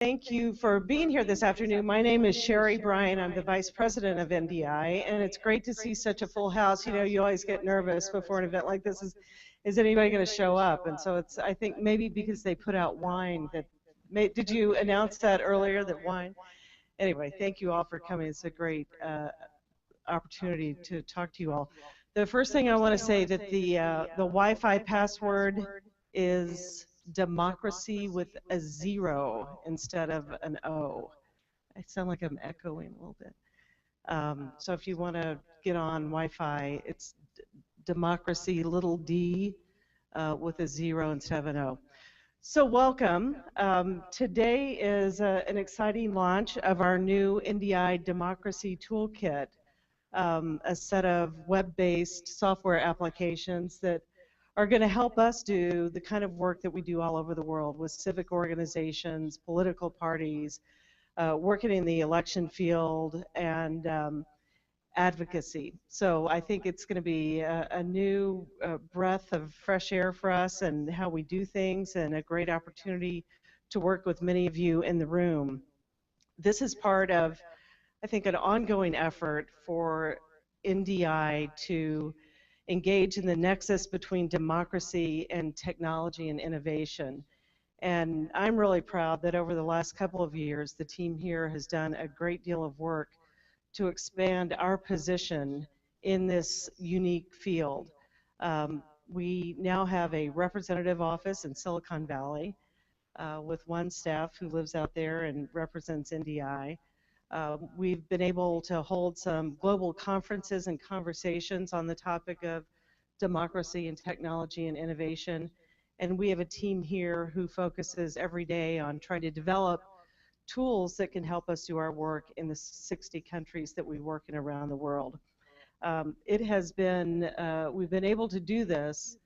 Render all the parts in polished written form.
Thank you for being here this afternoon. My name is Sherry Bryan. I'm the Vice President of NDI, and it's great to see such a full house. You know, you always get nervous before an event like this. Is anybody going to show up? And so it's, I think maybe because they put out wine that, did you announce that earlier, that wine? Anyway, thank you all for coming. It's a great opportunity to talk to you all. The first thing I want to say that the Wi-Fi password is democracy with a 0 instead of an O. I sound like I'm echoing a little bit. So if you want to get on Wi-Fi, it's democracy little d with a 0 instead of an O. So welcome. Today is an exciting launch of our new NDI Democracy Toolkit, a set of web-based software applications that are going to help us do the kind of work that we do all over the world with civic organizations, political parties, working in the election field, and advocacy. So I think it's going to be a new breath of fresh air for us and how we do things, and a great opportunity to work with many of you in the room. This is part of, I think, an ongoing effort for NDI to engage in the nexus between democracy and technology and innovation. And I'm really proud that over the last couple of years, the team here has done a great deal of work to expand our position in this unique field. We now have a representative office in Silicon Valley with one staff who lives out there and represents NDI. We've been able to hold some global conferences and conversations on the topic of democracy and technology and innovation. And we have a team here who focuses every day on trying to develop tools that can help us do our work in the 60 countries that we work in around the world. It has been, we've been able to do this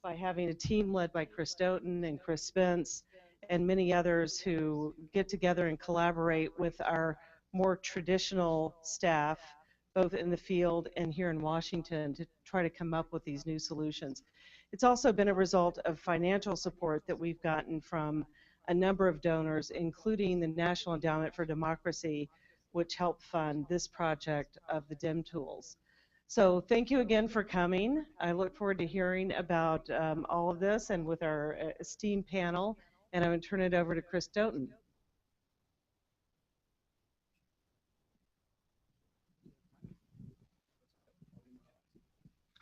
by having a team led by Chris Doughton and Chris Spence and many others who get together and collaborate with our more traditional staff, both in the field and here in Washington, to try to come up with these new solutions. It's also been a result of financial support that we've gotten from a number of donors, including the National Endowment for Democracy, which helped fund this project of the DemTools. So thank you again for coming. I look forward to hearing about all of this and with our esteemed panel, and I'm going to turn it over to Chris Doughton.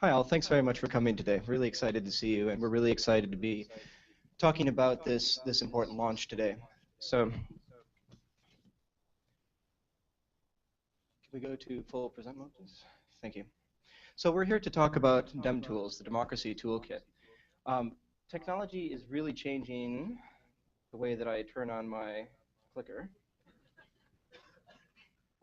Hi all, thanks very much for coming today. Really excited to see you, and we're really excited to be talking about this important launch today. So, can we go to full present mode, please? Thank you. So we're here to talk about DemTools, the Democracy Toolkit. Technology is really changing the way that I turn on my clicker.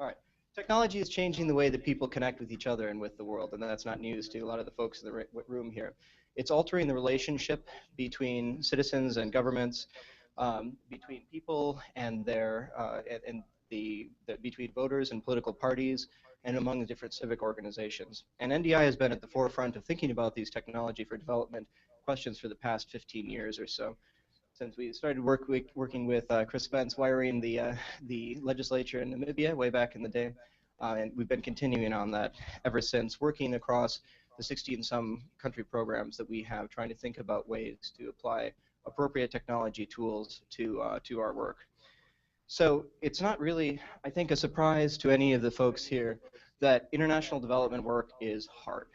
All right. Technology is changing the way that people connect with each other and with the world, and that's not news to a lot of the folks in the room here. It's altering the relationship between citizens and governments, between people and between voters and political parties, and among the different civic organizations. And NDI has been at the forefront of thinking about these technology for development questions for the past 15 years or so. Since we started working with Chris Spence wiring the legislature in Namibia way back in the day, and we've been continuing on that ever since, working across the 60 and some country programs that we have, trying to think about ways to apply appropriate technology tools to our work. So it's not really, I think, a surprise to any of the folks here that international development work is hard.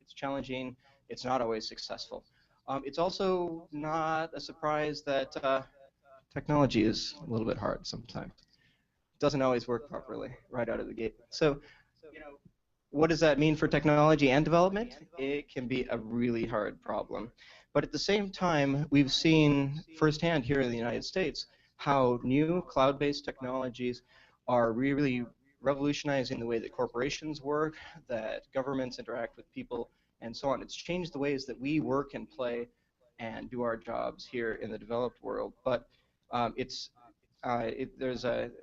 It's challenging. It's not always successful. It's also not a surprise that technology is a little bit hard sometimes. It doesn't always work properly right out of the gate. So, you know, what does that mean for technology and development? It can be a really hard problem. But at the same time, we've seen firsthand here in the United States how new cloud-based technologies are really revolutionizing the way that corporations work, that governments interact with people, and so on. It's changed the ways that we work and play and do our jobs here in the developed world. But it's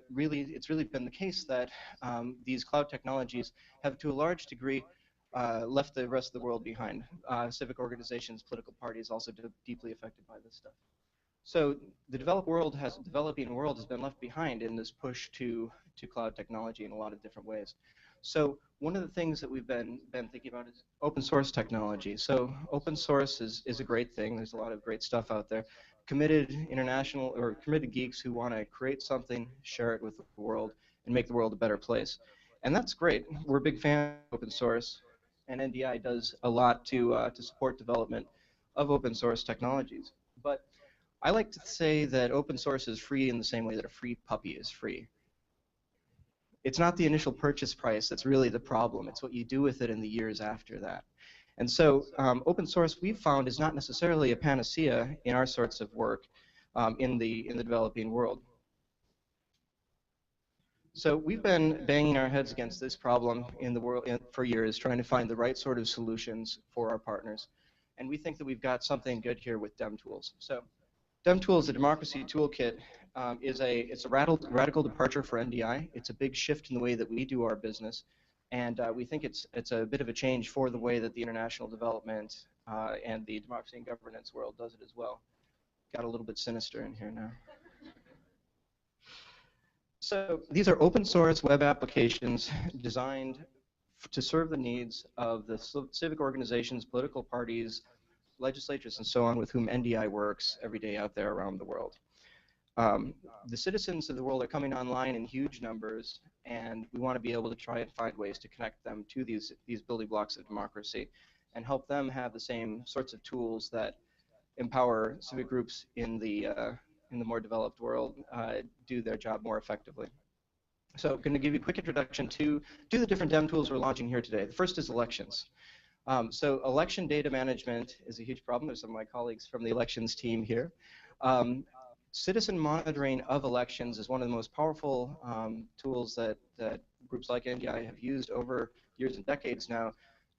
really been the case that these cloud technologies have, to a large degree, left the rest of the world behind. Civic organizations, political parties, also deeply affected by this stuff. So the developing world has been left behind in this push to cloud technology in a lot of different ways. So one of the things that we've been thinking about is open source technology. So open source is a great thing. There's a lot of great stuff out there. Committed international or committed geeks who want to create something, share it with the world, and make the world a better place. And that's great. We're a big fan of open source, and NDI does a lot to support development of open source technologies. But I like to say that open source is free in the same way that a free puppy is free. It's not the initial purchase price that's really the problem. It's what you do with it in the years after that. And so open source we've found is not necessarily a panacea in our sorts of work in the developing world. So we've been banging our heads against this problem in the world for years, trying to find the right sort of solutions for our partners. And we think that we've got something good here with DemTools. So DemTools, the Democracy Toolkit, it's a radical departure for NDI. It's a big shift in the way that we do our business, and we think it's a bit of a change for the way that the international development and the democracy and governance world does it as well. Got a little bit sinister in here now. So these are open source web applications designed to serve the needs of the civic organizations, political parties, legislatures, and so on with whom NDI works every day out there around the world. The citizens of the world are coming online in huge numbers, and we want to be able to try and find ways to connect them to these building blocks of democracy and help them have the same sorts of tools that empower civic groups in the more developed world do their job more effectively. So I'm going to give you a quick introduction to the different DemTools we're launching here today. The first is elections. So election data management is a huge problem. There's some of my colleagues from the elections team here. Citizen monitoring of elections is one of the most powerful tools that groups like NDI have used over years and decades now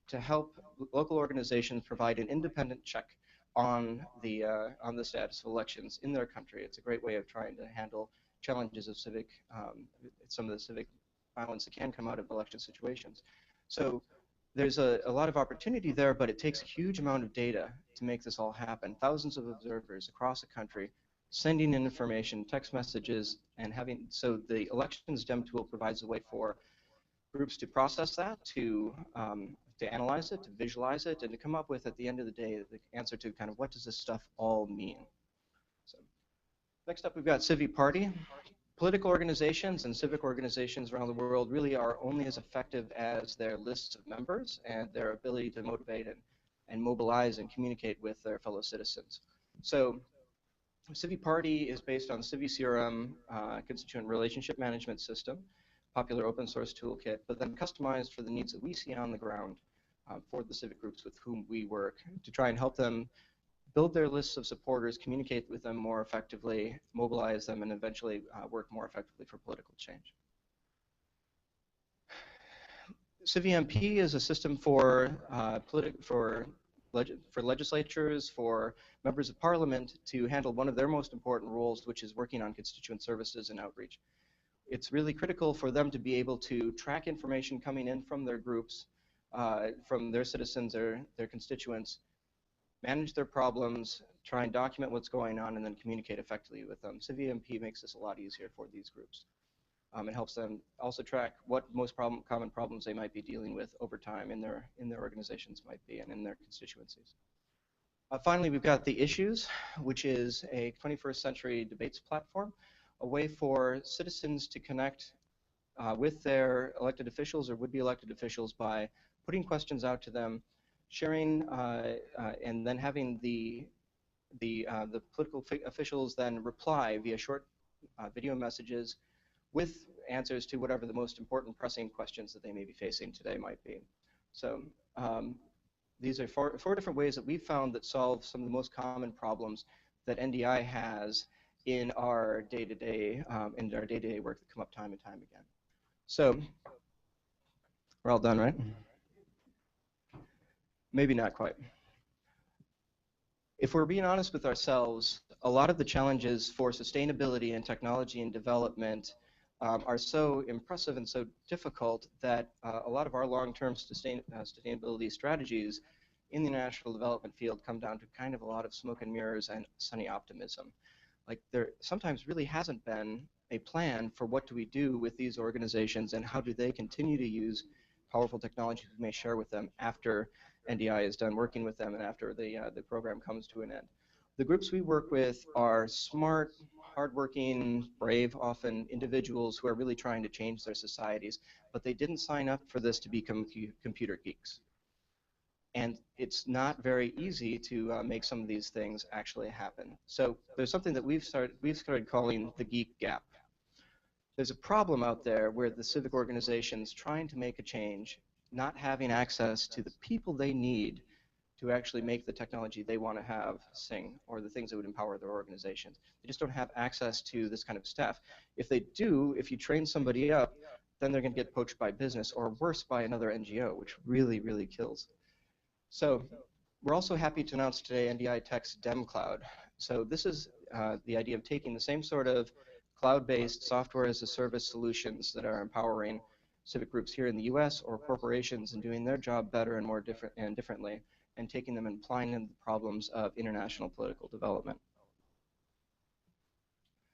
to help local organizations provide an independent check on the status of elections in their country. It's a great way of trying to handle challenges of some of the civic violence that can come out of election situations. So there's a lot of opportunity there, but it takes a huge amount of data to make this all happen. Thousands of observers across the country sending in information, text messages, and so the elections DEM tool provides a way for groups to process that, to analyze it, to visualize it, and to come up with, at the end of the day, the answer to kind of what does this stuff all mean. So next up, we've got Civi Party. Political organizations and civic organizations around the world really are only as effective as their lists of members and their ability to motivate and mobilize and communicate with their fellow citizens. So Civi Party is based on Civi CRM constituent relationship management system, popular open source toolkit, but then customized for the needs that we see on the ground for the civic groups with whom we work to try and help them build their lists of supporters, communicate with them more effectively, mobilize them, and eventually work more effectively for political change. CiviMP is a system for legislatures, for members of parliament to handle one of their most important roles, which is working on constituent services and outreach. It's really critical for them to be able to track information coming in from their groups, from their citizens or their constituents, manage their problems, try and document what's going on, and then communicate effectively with them. CiviMP makes this a lot easier for these groups. It helps them also track what most common problems they might be dealing with over time in their organizations might be and in their constituencies. Finally, we've got the Issues, which is a 21st century debates platform, a way for citizens to connect with their elected officials or would-be elected officials by putting questions out to them, sharing and then having the political officials then reply via short video messages with answers to whatever the most important pressing questions that they may be facing today might be. So these are four different ways that we've found that solve some of the most common problems that NDI has in our day-to-day work that come up time and time again. So we're all done, right? Maybe not quite. If we're being honest with ourselves, a lot of the challenges for sustainability and technology and development are so impressive and so difficult that a lot of our long-term sustainability strategies in the international development field come down to kind of a lot of smoke and mirrors and sunny optimism. like there sometimes really hasn't been a plan for what do we do with these organizations and how do they continue to use powerful technology we may share with them after NDI is done working with them and after the program comes to an end. The groups we work with are smart, hardworking, brave, often individuals who are really trying to change their societies, but they didn't sign up for this to become computer geeks. And it's not very easy to make some of these things actually happen. So there's something that we've started calling the geek gap. There's a problem out there where the civic organizations trying to make a change, not having access to the people they need to actually make the technology they want to have sing, or the things that would empower their organizations. They just don't have access to this kind of staff. If they do, if you train somebody up, then they're going to get poached by business, or worse, by another NGO, which really, really kills. So we're also happy to announce today NDItech's DemCloud. So this is the idea of taking the same sort of cloud-based software as a service solutions that are empowering civic groups here in the US or corporations and doing their job better and more differently, and taking them and applying them to the problems of international political development.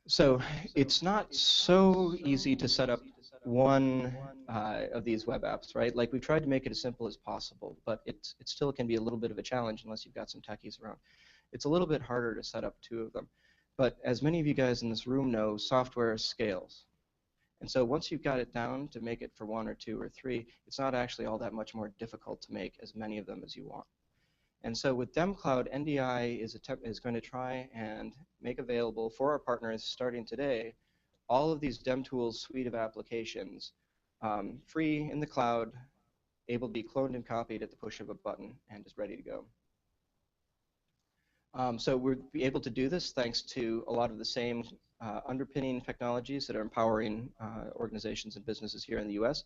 So it's not so easy to set up one of these web apps, right? Like, we've tried to make it as simple as possible, but it still can be a little bit of a challenge unless you've got some techies around. It's a little bit harder to set up two of them. But as many of you guys in this room know, software scales. And so once you've got it down to make it for one or two or three, it's not actually all that much more difficult to make as many of them as you want. And so with DemCloud, NDI is going to try and make available for our partners starting today all of these DemTools suite of applications, free in the cloud, able to be cloned and copied at the push of a button, and just ready to go. So we'll be able to do this thanks to a lot of the same underpinning technologies that are empowering organizations and businesses here in the US.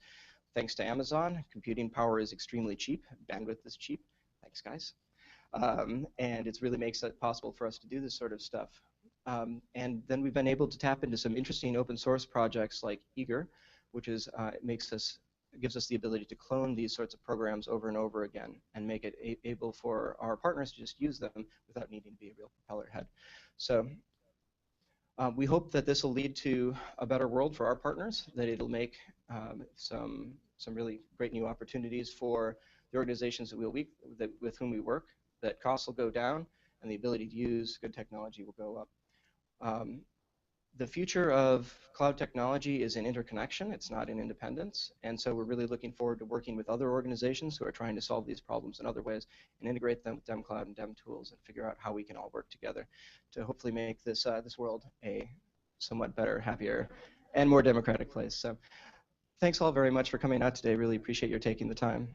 Thanks to Amazon, computing power is extremely cheap, bandwidth is cheap. Thanks, guys. And it really makes it possible for us to do this sort of stuff. And then we've been able to tap into some interesting open source projects like Eager, which is gives us the ability to clone these sorts of programs over and over again and make it able for our partners to just use them without needing to be a real propeller head. So we hope that this will lead to a better world for our partners, that it'll make some really great new opportunities for the organizations with whom we work, that costs will go down and the ability to use good technology will go up. The future of cloud technology is in interconnection, it's not in independence, and so we're really looking forward to working with other organizations who are trying to solve these problems in other ways and integrate them with DemCloud and DemTools and figure out how we can all work together to hopefully make this world a somewhat better, happier, and more democratic place. So thanks all very much for coming out today. Really appreciate your taking the time.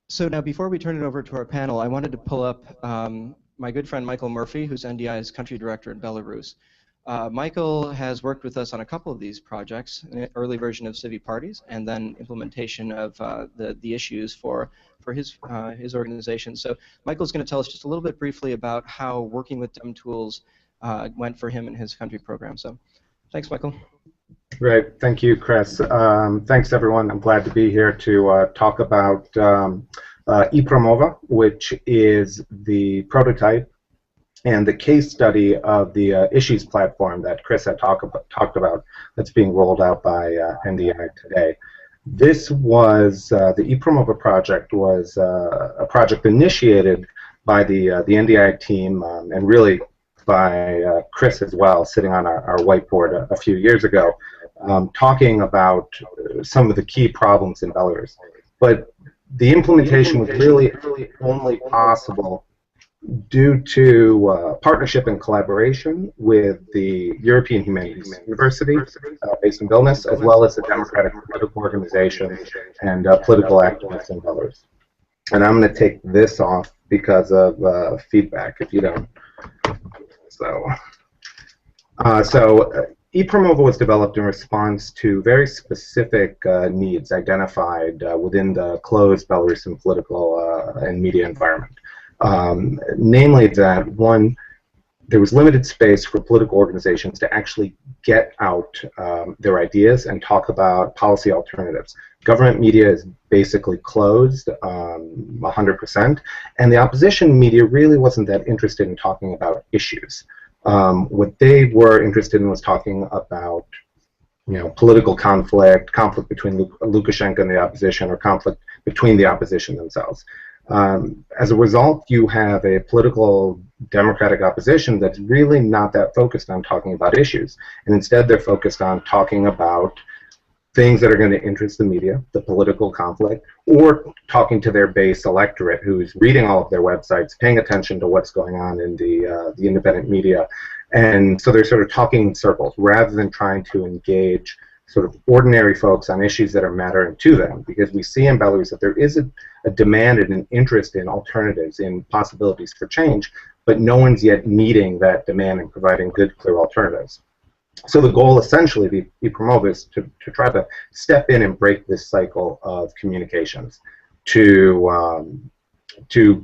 So now, before we turn it over to our panel, I wanted to pull up my good friend Michael Murphy, who's NDI's country director in Belarus. Michael has worked with us on a couple of these projects, an early version of Civi Parties, and then implementation of the issues for his organization. So Michael's going to tell us just a little bit briefly about how working with DemTools went for him and his country program. So thanks, Michael. Great. Thank you, Chris. Thanks, everyone. I'm glad to be here to talk about ePromova, which is the prototype and the case study of the issues platform that Chris had talked about that's being rolled out by NDI today. This was, the ePromova project was a project initiated by the NDI team and really by Chris as well, sitting on our whiteboard a few years ago, talking about some of the key problems in Belarus. But the implementation was really only possible due to partnership and collaboration with the European Humanities University based in Vilnius, as well as the democratic political organizations and political activists in Belarus. And I'm going to take this off because of feedback, if you don't. So ePromova was developed in response to very specific needs identified within the closed Belarusian political and media environment. Namely that, one, there was limited space for political organizations to actually get out their ideas and talk about policy alternatives. Government media is basically closed 100%, and the opposition media really wasn't that interested in talking about issues. What they were interested in was talking about, political conflict between Lukashenko and the opposition, or conflict between the opposition themselves. As a result, you have a political democratic opposition that's really not that focused on talking about issues, and instead they're focused on talking about things that are going to interest the media, the political conflict, or talking to their base electorate who's reading all of their websites, paying attention to what's going on in the independent media. And so they're sort of talking in circles rather than trying to engage sort of ordinary folks on issues that are mattering to them, because we see in Belarus that there is a demand and an interest in alternatives, in possibilities for change, but no one's yet meeting that demand and providing good, clear alternatives. So the goal essentially of ePromova is to try to step in and break this cycle of communications, to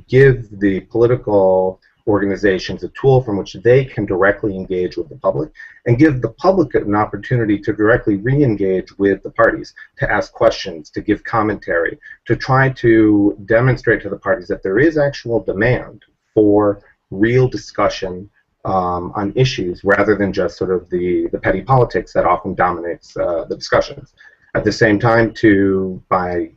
give the political organizations a tool from which they can directly engage with the public, and give the public an opportunity to directly re-engage with the parties, to ask questions, to give commentary, to try to demonstrate to the parties that there is actual demand for real discussion on issues rather than just sort of the petty politics that often dominates the discussions. At the same time, by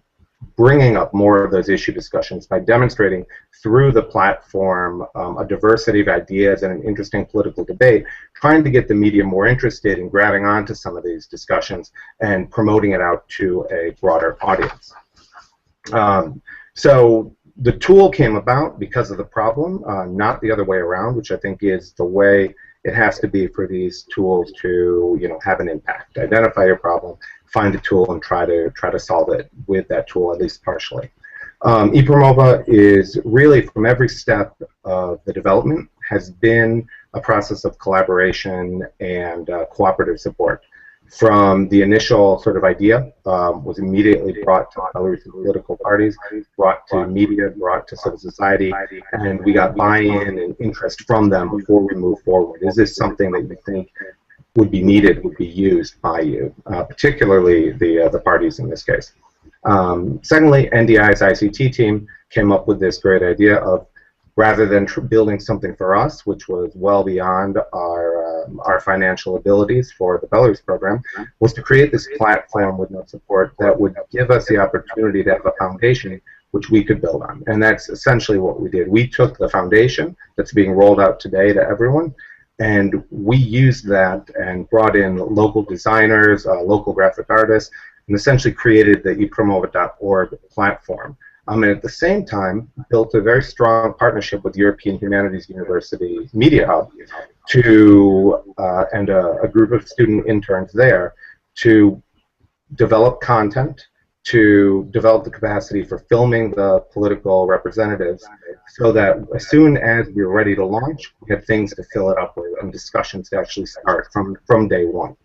bringing up more of those issue discussions, by demonstrating through the platform a diversity of ideas and an interesting political debate, trying to get the media more interested in grabbing onto some of these discussions and promoting it out to a broader audience. So the tool came about because of the problem, not the other way around, which I think is the way it has to be for these tools to, have an impact. Identify your problem, find a tool, and try to solve it with that tool, at least partially. ePromova is really, from every step of the development, has been a process of collaboration and cooperative support. From the initial sort of idea, was immediately brought to Belarusian political parties, brought to media, brought to civil society, and we got buy-in and interest from them before we move forward. Is this something that you think would be needed, would be used by you, particularly the parties in this case? Secondly, NDI's ICT team came up with this great idea of, rather than building something for us, which was well beyond our financial abilities for the Belarus program, was to create this platform with no support that would give us the opportunity to have a foundation which we could build on. And that's essentially what we did. We took the foundation that's being rolled out today to everyone, and we used that and brought in local designers, local graphic artists, and essentially created the epromova.org platform. And at the same time, built a very strong partnership with European Humanities University Media Hub and a group of student interns there to develop content, to develop the capacity for filming the political representatives, so that as soon as we were ready to launch, we had things to fill it up with and discussions to actually start from day one.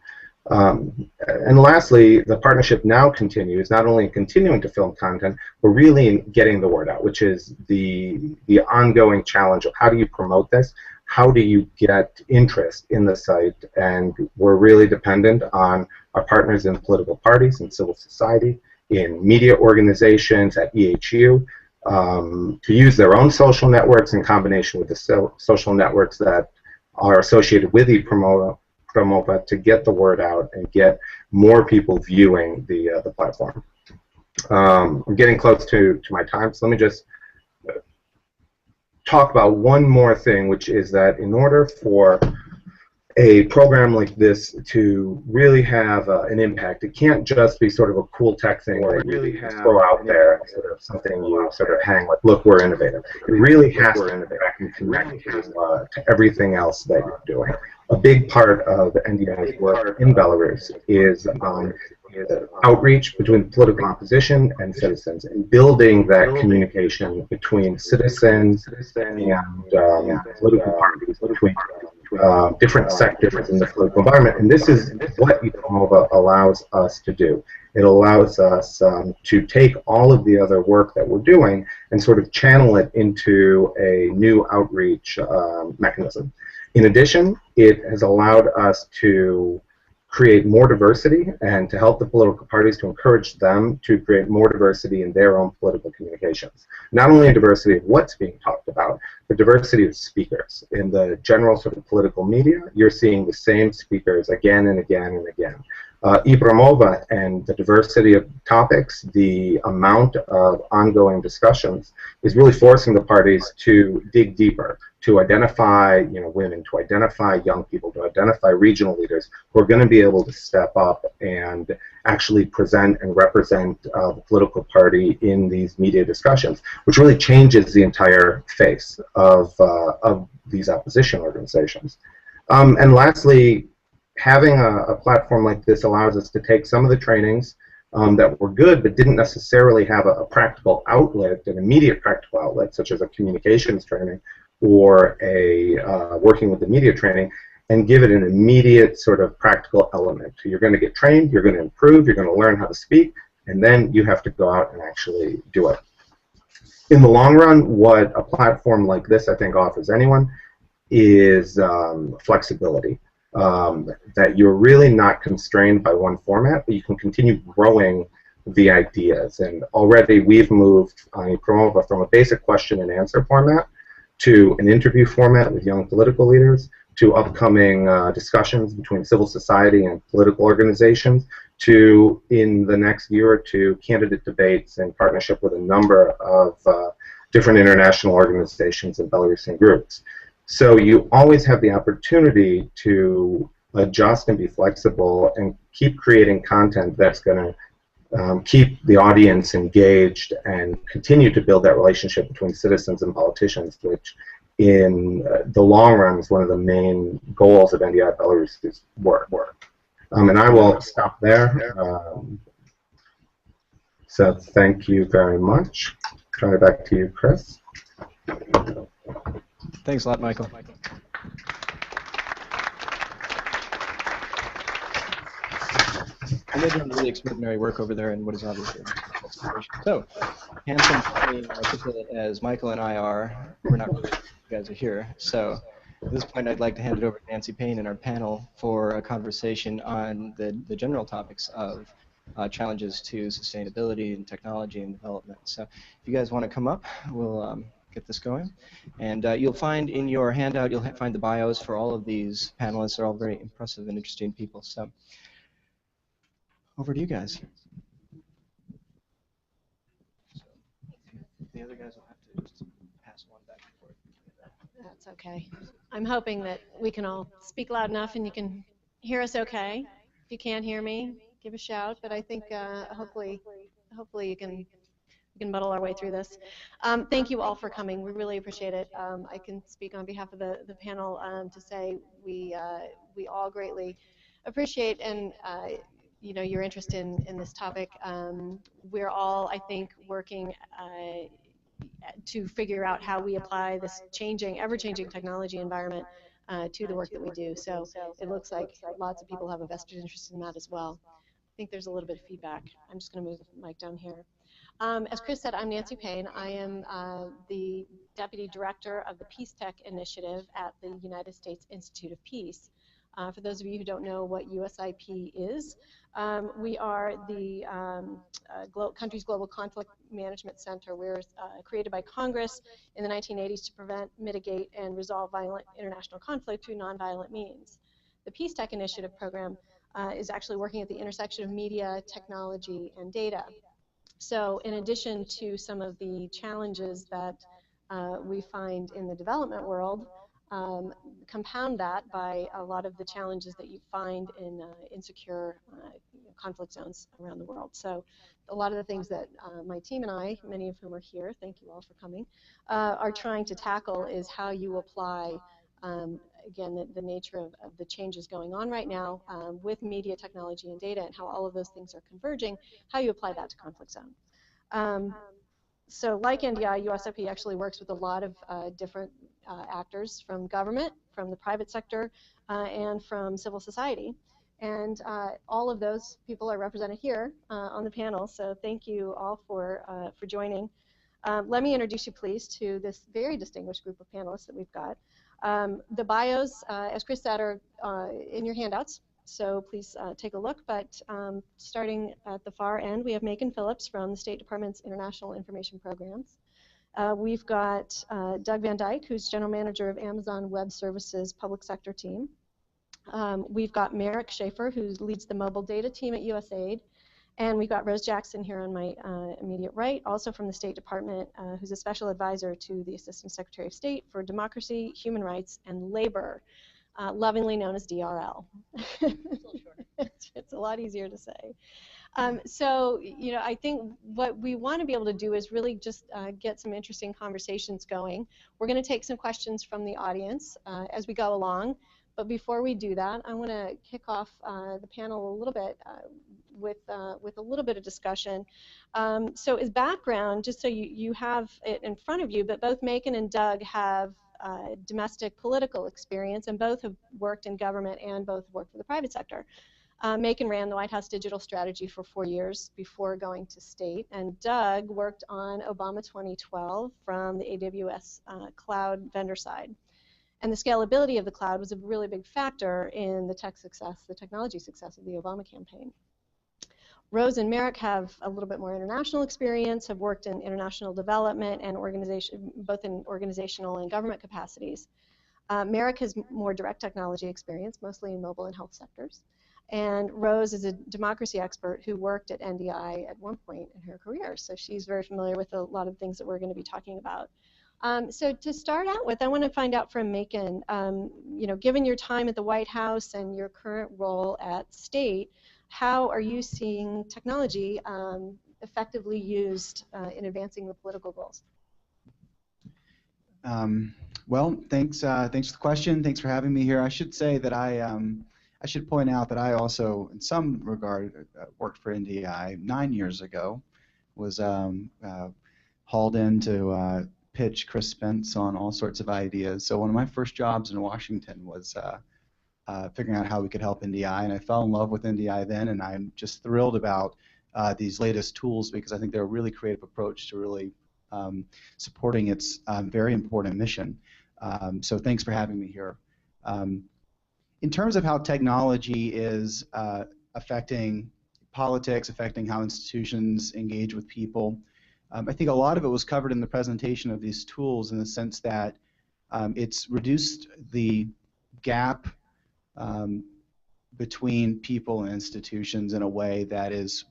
And lastly, the partnership now continues, not only in continuing to film content, but really in getting the word out, which is the ongoing challenge of how do you promote this, how do you get interest in the site, and we're really dependent on our partners in political parties, in civil society, in media organizations, at EHU, to use their own social networks in combination with the social networks that are associated with ePromova to get the word out and get more people viewing the platform. I'm getting close to my time, so let me just talk about one more thing, which is that in order for a program like this to really have an impact, it can't just be sort of a cool tech thing that you really throw out there, sort of something you sort of hang like, look, we're innovative. It really has to interact and connect to everything else that you're doing. A big part of NDI's work in Belarus is on outreach between political opposition and citizens, and building that communication between citizens and political parties, between different sectors in the political environment. And this is what ePromova allows us to do. It allows us to take all of the other work that we're doing and sort of channel it into a new outreach mechanism. In addition, it has allowed us to create more diversity and to help the political parties, to encourage them to create more diversity in their own political communications. Not only a diversity of what's being talked about, but diversity of speakers. In the general sort of political media, you're seeing the same speakers again and again and again. ePromova and the diversity of topics, the amount of ongoing discussions is really forcing the parties to dig deeper, to identify women, to identify young people, to identify regional leaders who are going to be able to step up and actually present and represent the political party in these media discussions, which really changes the entire face of these opposition organizations. And lastly, having a platform like this allows us to take some of the trainings that were good but didn't necessarily have a practical outlet, an immediate practical outlet, such as a communications training or a working with the media training, and give it an immediate sort of practical element. You're going to get trained, you're going to improve, you're going to learn how to speak, and then you have to go out and actually do it. In the long run, what a platform like this I think offers anyone is flexibility. That you're really not constrained by one format, but you can continue growing the ideas. And already we've moved on ePromova from a basic question and answer format to an interview format with young political leaders, to upcoming discussions between civil society and political organizations, to, in the next year or two, candidate debates in partnership with a number of different international organizations and Belarusian groups. So you always have the opportunity to adjust and be flexible and keep creating content that's going to keep the audience engaged and continue to build that relationship between citizens and politicians, which in the long run is one of the main goals of NDI Belarus's work. And I will stop there. So thank you very much. Turn it back to you, Chris. Thanks a lot, Michael. And they're doing really extraordinary work over there in what is obviously a situation. So, handsome, funny, articulate as Michael and I are, we're not really, you guys are here. So, at this point, I'd like to hand it over to Nancy Payne and our panel for a conversation on the general topics of challenges to sustainability and technology and development. So, if you guys want to come up, we'll get this going. And you'll find in your handout, you'll find the bios for all of these panelists. They're all very impressive and interesting people. So, over to you guys. The other guys will have to just pass one back and forth. That's okay. I'm hoping that we can all speak loud enough and you can hear us okay. If you can't hear me, give a shout. But I think hopefully you can muddle our way through this. Thank you all for coming. We really appreciate it. I can speak on behalf of the panel to say we all greatly appreciate and your interest in this topic. We're all, I think, working to figure out how we apply this ever-changing technology environment to the work that we do. So it looks like lots of people have a vested interest in that as well. I think there's a little bit of feedback. I'm just going to move the mic down here. As Chris said, I'm Nancy Payne. I am the Deputy Director of the Peace Tech Initiative at the United States Institute of Peace. For those of you who don't know what USIP is, we are the country's global conflict management center. We're created by Congress in the 1980s to prevent, mitigate, and resolve violent international conflict through nonviolent means. The Peace Tech Initiative program is actually working at the intersection of media, technology, and data. So in addition to some of the challenges that we find in the development world, compound that by a lot of the challenges that you find in insecure conflict zones around the world. So a lot of the things that my team and I, many of whom are here, thank you all for coming, are trying to tackle is how you apply, again, the nature of the changes going on right now with media, technology, and data, and how all of those things are converging, how you apply that to conflict zone. So like NDI, USIP actually works with a lot of different actors from government, from the private sector, and from civil society. And all of those people are represented here on the panel, so thank you all for joining. Let me introduce you, please, to this very distinguished group of panelists that we've got. The bios, as Chris said, are in your handouts, so please take a look. But starting at the far end, we have Macon Phillips from the State Department's International Information Programs. We've got Doug Van Dyke, who's General Manager of Amazon Web Services Public Sector Team. We've got Merrick Schaefer, who leads the mobile data team at USAID. And we've got Rose Jackson here on my immediate right, also from the State Department, who's a special advisor to the Assistant Secretary of State for Democracy, Human Rights, and Labor, lovingly known as DRL. It's a lot easier to say. So, you know, I think what we want to be able to do is really just get some interesting conversations going. We're going to take some questions from the audience as we go along. But before we do that, I want to kick off the panel a little bit with a little bit of discussion. So as background, just so you have it in front of you, but both Macon and Doug have domestic political experience, and both have worked in government and both worked for the private sector. Macon ran the White House digital strategy for 4 years before going to state, and Doug worked on Obama 2012 from the AWS cloud vendor side. And the scalability of the cloud was a really big factor in the technology success of the Obama campaign. Rose and Merrick have a little bit more international experience, have worked in international development and organization, both in organizational and government capacities. Merrick has more direct technology experience, mostly in mobile and health sectors. And Rose is a democracy expert who worked at NDI at one point in her career, so she's very familiar with a lot of things that we're going to be talking about. So to start out with, I want to find out from Macon, you know, given your time at the White House and your current role at State, how are you seeing technology effectively used in advancing the political goals? Well, thanks for the question. Thanks for having me here. I should say that I should point out that I also, in some regard, worked for NDI 9 years ago. Was hauled in to pitch Chris Spence on all sorts of ideas. So one of my first jobs in Washington was figuring out how we could help NDI, and I fell in love with NDI then, and I'm just thrilled about these latest tools because I think they're a really creative approach to really supporting its very important mission. So thanks for having me here. In terms of how technology is affecting politics, affecting how institutions engage with people, I think a lot of it was covered in the presentation of these tools in the sense that it's reduced the gap between people and institutions in a way that is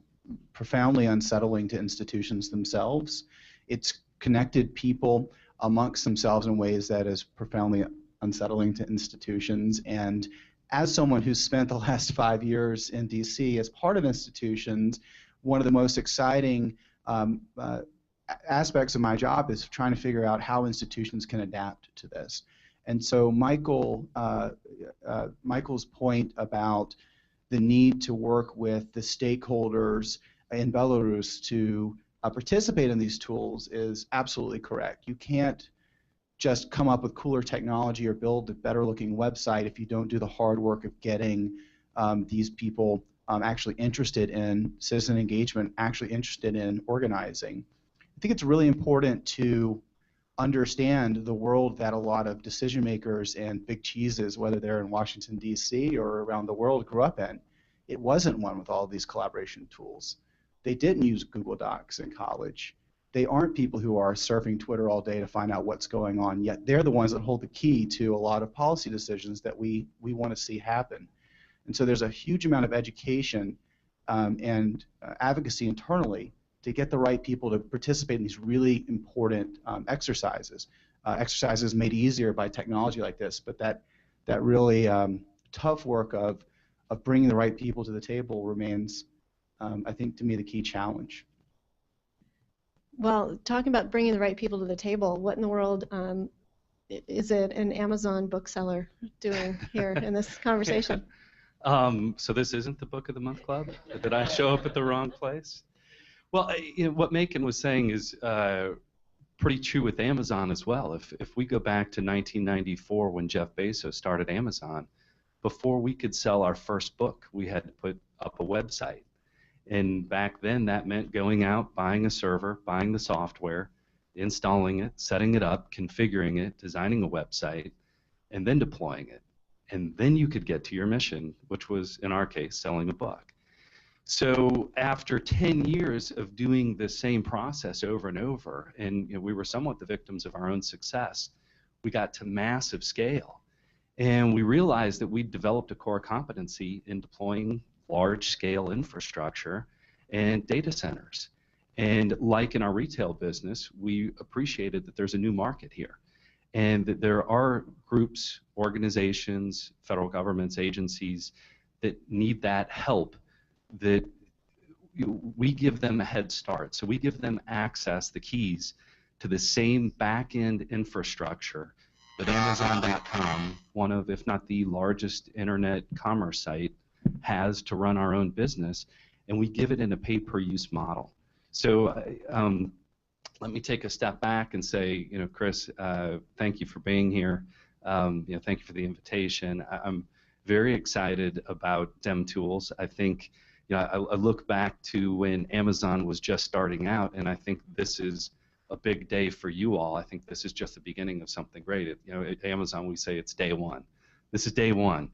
profoundly unsettling to institutions themselves. It's connected people amongst themselves in ways that is profoundly unsettling to institutions. And as someone who's spent the last 5 years in DC as part of institutions, one of the most exciting aspects of my job is trying to figure out how institutions can adapt to this. And so Michael's point about the need to work with the stakeholders in Belarus to participate in these tools is absolutely correct. You can't just come up with cooler technology or build a better looking website if you don't do the hard work of getting these people actually interested in citizen engagement, actually interested in organizing. I think it's really important to understand the world that a lot of decision makers and big cheeses, whether they're in Washington, D.C. or around the world, grew up in. It wasn't one with all these collaboration tools. They didn't use Google Docs in college. They aren't people who are surfing Twitter all day to find out what's going on, yet they're the ones that hold the key to a lot of policy decisions that we want to see happen. And so there's a huge amount of education and advocacy internally to get the right people to participate in these really important exercises. Exercises made easier by technology like this, but that really tough work of bringing the right people to the table remains, I think, to me, the key challenge. Well, talking about bringing the right people to the table, what in the world is it an Amazon bookseller doing here in this conversation? So this isn't the Book of the Month Club? Did I show up at the wrong place? Well, what Macon was saying is pretty true with Amazon as well. If we go back to 1994 when Jeff Bezos started Amazon, before we could sell our first book, we had to put up a website. And back then, that meant going out, buying a server, buying the software, installing it, setting it up, configuring it, designing a website, and then deploying it. And then you could get to your mission, which was, in our case, selling a book. So after 10 years of doing the same process over and over, and we were somewhat the victims of our own success, we got to massive scale. And we realized that we'd developed a core competency in deploying large-scale infrastructure and data centers. And like in our retail business, we appreciated that there's a new market here, and that there are groups, organizations, federal governments, agencies that need that help, that we give them a head start. So we give them access, the keys, to the same back-end infrastructure that Amazon.com, one of, if not the largest internet commerce site, has to run our own business, and we give it in a pay-per-use model. So let me take a step back and say, Chris, thank you for being here. Thank you for the invitation. I'm very excited about DemTools. I think, I look back to when Amazon was just starting out, and I think this is a big day for you all. I think this is just the beginning of something great. At Amazon, we say it's day one. This is day one.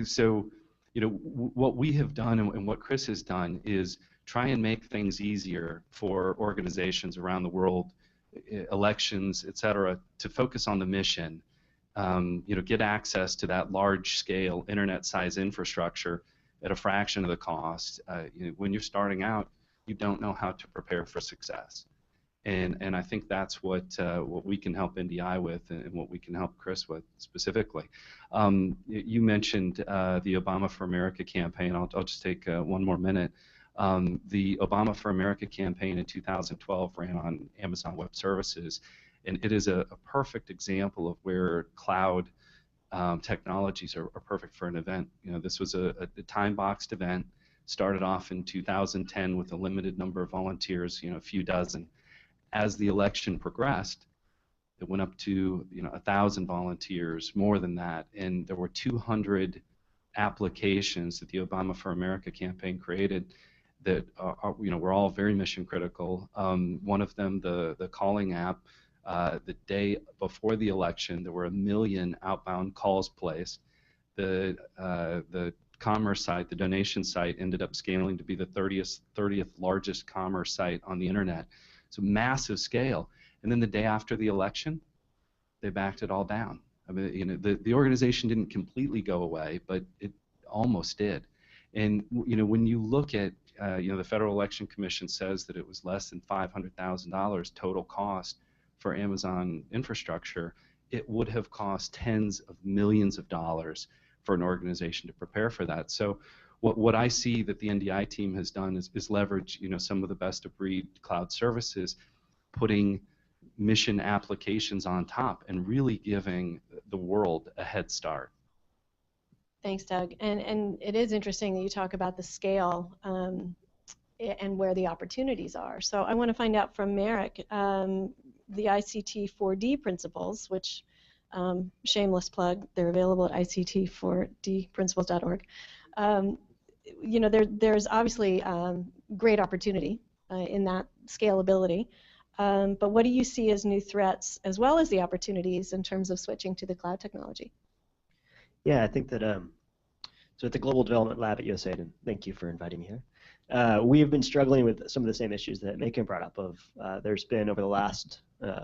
So, what we have done and what Chris has done is try and make things easier for organizations around the world, elections, et cetera, to focus on the mission. Get access to that large-scale internet-size infrastructure at a fraction of the cost. When you're starting out, you don't know how to prepare for success, and I think that's what we can help NDI with, and what we can help Chris with specifically. You mentioned the Obama for America campaign. I'll just take one more minute. The Obama for America campaign in 2012 ran on Amazon Web Services, and it is a perfect example of where cloud technologies are perfect for an event. This was a time-boxed event. Started off in 2010 with a limited number of volunteers, a few dozen. As the election progressed, it went up to 1,000 volunteers, more than that, and there were 200 applications that the Obama for America campaign created that were all very mission critical. One of them, the calling app, the day before the election, there were 1 million outbound calls placed. The commerce site, the donation site, ended up scaling to be the 30th largest commerce site on the internet. So massive scale. And then the day after the election, they backed it all down. I mean, the organization didn't completely go away, but it almost did. And when you look at, the Federal Election Commission says that it was less than $500,000 total cost for Amazon infrastructure. It would have cost tens of millions of dollars for an organization to prepare for that. So what I see that the NDI team has done is leverage some of the best of breed cloud services, putting mission applications on top and really giving the world a head start. Thanks, Doug. And it is interesting that you talk about the scale and where the opportunities are. So I want to find out from Merrick, the ICT 4D principles, which shameless plug, they're available at ict4dprinciples.org. There's obviously great opportunity in that scalability, but what do you see as new threats as well as the opportunities in terms of switching to the cloud technology? Yeah, I think that, so at the Global Development Lab at USAID, and thank you for inviting me here, we have been struggling with some of the same issues that Macon brought up of there's been over the last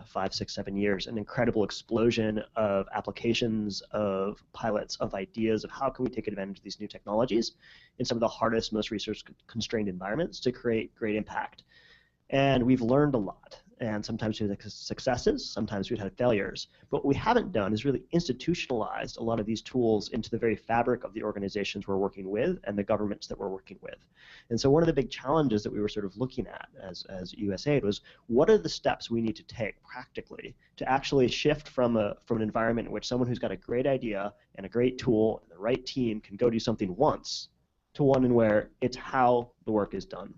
5, 6, 7 years an incredible explosion of applications, of pilots, of ideas of how can we take advantage of these new technologies in some of the hardest, most resource-constrained environments to create great impact. And we've learned a lot. And sometimes we've had successes, sometimes we've had failures. But what we haven't done is really institutionalized a lot of these tools into the very fabric of the organizations we're working with and the governments that we're working with. And so one of the big challenges that we were sort of looking at as USAID was, what are the steps we need to take practically to actually shift from an environment in which someone who's got a great idea and a great tool and the right team can go do something once, to one in where it's how the work is done.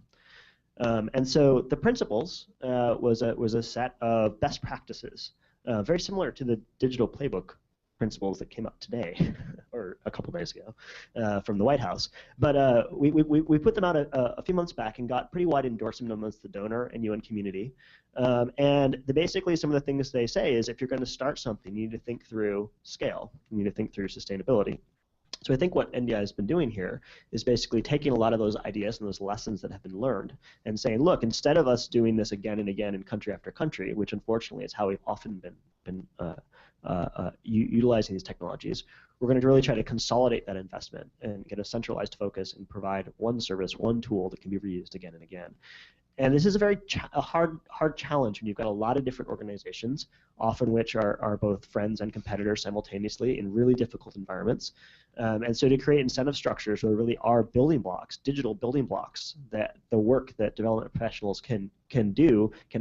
And so the principles was a set of best practices, very similar to the digital playbook principles that came up today, or a couple days ago, from the White House. But we put them out a few months back and got pretty wide endorsement amongst the donor and UN community. And basically some of the things they say is if you're going to start something, you need to think through scale. You need to think through sustainability. So I think what NDI has been doing here is basically taking a lot of those ideas and those lessons that have been learned and saying, look, instead of us doing this again and again in country after country, which unfortunately is how we've often been utilizing these technologies, we're going to really try to consolidate that investment and get a centralized focus and provide one service, one tool that can be reused again and again. And this is a very hard challenge when you've got a lot of different organizations, often which are both friends and competitors simultaneously in really difficult environments. And so to create incentive structures where there really are building blocks, digital building blocks, that the work that development professionals can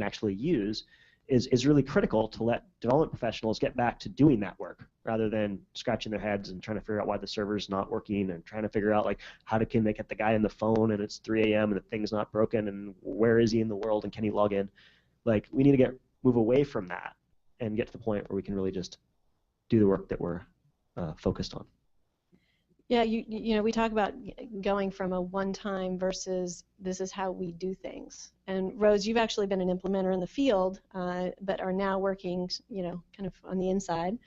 actually use is really critical to let development professionals get back to doing that work rather than scratching their heads and trying to figure out why the server's not working and trying to figure out like can they get the guy on the phone and it's 3 a.m. and the thing's not broken and where is he in the world and can he log in? Like we need to move away from that and get to the point where we can really just do the work that we're focused on. Yeah, you know, we talk about going from a one-time versus this is how we do things. And Rose, you've actually been an implementer in the field, but are now working, you know, kind of on the inside,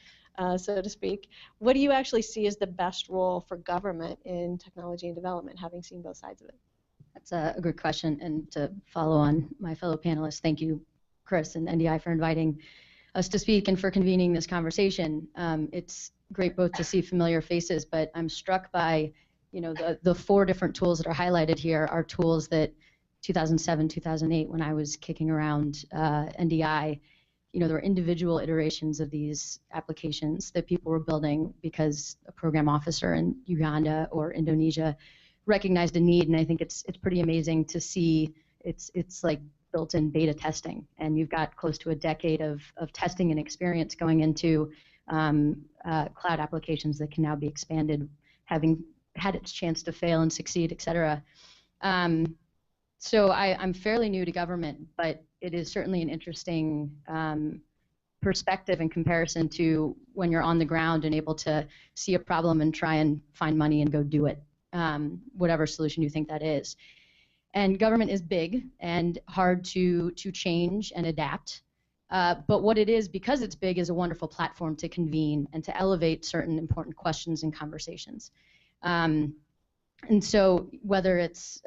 so to speak. What do you actually see as the best role for government in technology and development, having seen both sides of it? That's a good question. And to follow on my fellow panelists, thank you, Chris and NDI, for inviting us to speak and for convening this conversation. It's great both to see familiar faces, but I'm struck by, you know, the 4 different tools that are highlighted here are tools that 2007, 2008, when I was kicking around NDI, you know, there were individual iterations of these applications that people were building because a program officer in Uganda or Indonesia recognized a need, and I think it's pretty amazing to see it's like built-in beta testing, and you've got close to a decade of testing and experience going into cloud applications that can now be expanded, having had its chance to fail and succeed, et cetera. So I'm fairly new to government, but it is certainly an interesting perspective in comparison to when you're on the ground and able to see a problem and try and find money and go do it, whatever solution you think that is. And government is big and hard to change and adapt. But what it is, because it's big, is a wonderful platform to convene and to elevate certain important questions and conversations. And so whether it's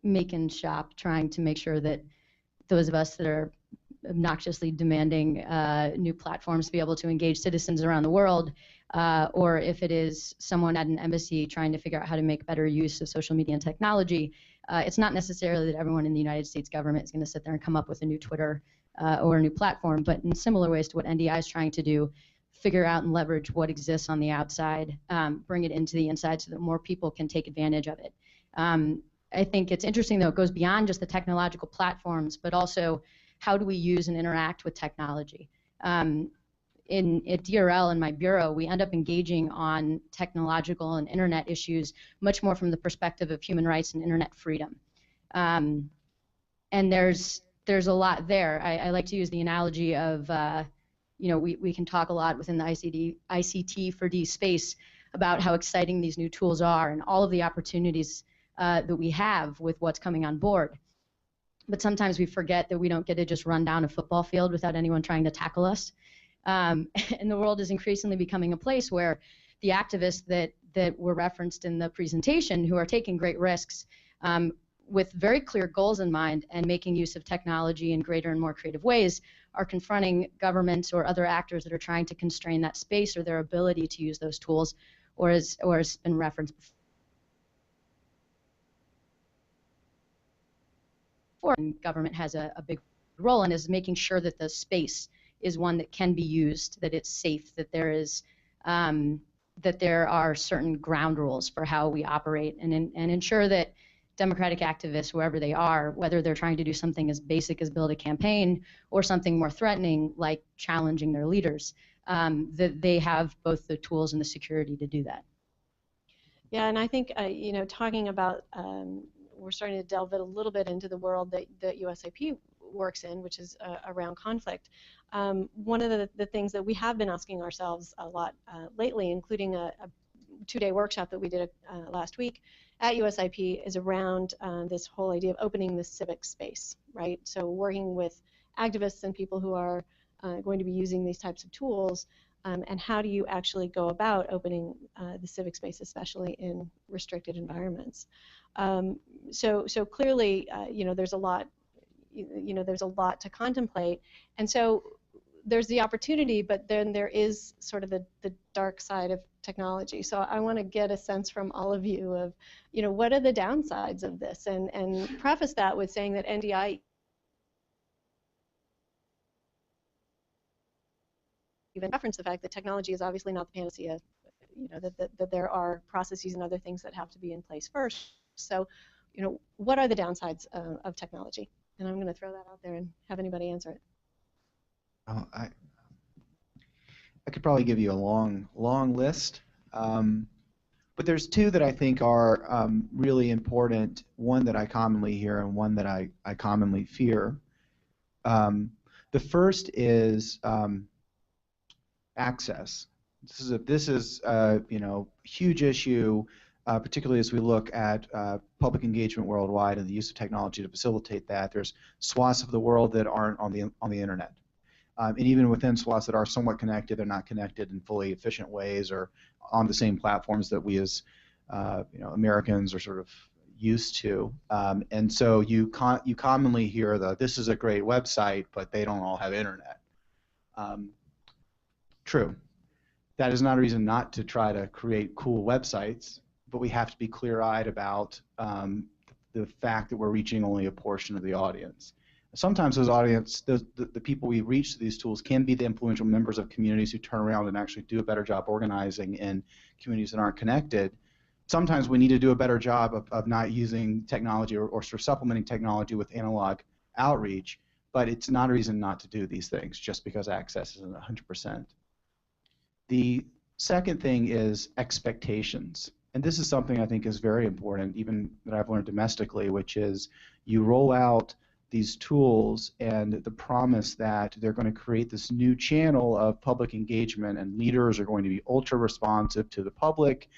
make and shop, trying to make sure that those of us that are obnoxiously demanding new platforms to be able to engage citizens around the world, or if it is someone at an embassy trying to figure out how to make better use of social media and technology, it's not necessarily that everyone in the United States government is going to sit there and come up with a new Twitter or a new platform, but in similar ways to what NDI is trying to do, figure out and leverage what exists on the outside, bring it into the inside so that more people can take advantage of it. I think it's interesting, though, it goes beyond just the technological platforms, but also how do we use and interact with technology. At DRL in my bureau, we end up engaging on technological and internet issues much more from the perspective of human rights and internet freedom. And there's a lot there. I like to use the analogy of, you know, we can talk a lot within the ICT for D space about how exciting these new tools are and all of the opportunities that we have with what's coming on board. But sometimes we forget that we don't get to just run down a football field without anyone trying to tackle us. And the world is increasingly becoming a place where the activists that were referenced in the presentation, who are taking great risks with very clear goals in mind and making use of technology in greater and more creative ways, are confronting governments or other actors that are trying to constrain that space or their ability to use those tools, or as been referenced before. And government has a big role in is making sure that the space is one that can be used, that it's safe, that there is that there are certain ground rules for how we operate, and ensure that democratic activists, wherever they are, whether they're trying to do something as basic as build a campaign or something more threatening like challenging their leaders, that they have both the tools and the security to do that. Yeah, and I think you know, talking about we're starting to delve a little bit into the world that USIP works in, which is around conflict. One of the things that we have been asking ourselves a lot lately, including a two-day workshop that we did last week at USIP, is around this whole idea of opening the civic space, right? So working with activists and people who are going to be using these types of tools, and how do you actually go about opening the civic space, especially in restricted environments. So clearly, you know, there's a lot, you know, there's a lot to contemplate, and so there's the opportunity, but then there is sort of the dark side of technology. So I want to get a sense from all of you of, you know, what are the downsides of this, and preface that with saying that NDI even reference the fact that technology is obviously not the panacea, you know, that there are processes and other things that have to be in place first. So, you know, what are the downsides of technology? And I'm going to throw that out there and have anybody answer it. Oh, I could probably give you a long list, but there's two that I think are really important. One that I commonly hear, and one that I commonly fear. The first is access. This is you know, huge issue, particularly as we look at public engagement worldwide and the use of technology to facilitate that. There's swaths of the world that aren't on the internet, and even within swaths that are somewhat connected, they're not connected in fully efficient ways or on the same platforms that we as you know, Americans are sort of used to. And so you commonly hear this is a great website, but they don't all have internet. True. That is not a reason not to try to create cool websites, but we have to be clear-eyed about the fact that we're reaching only a portion of the audience. Sometimes those audience, the people we reach through these tools can be the influential members of communities who turn around and actually do a better job organizing in communities that aren't connected. Sometimes we need to do a better job of not using technology or sort of supplementing technology with analog outreach, but it's not a reason not to do these things just because access isn't 100%. The second thing is expectations. And this is something I think is very important, even that I've learned domestically, which is you roll out these tools and the promise that they're going to create this new channel of public engagement, and leaders are going to be ultra responsive to the public,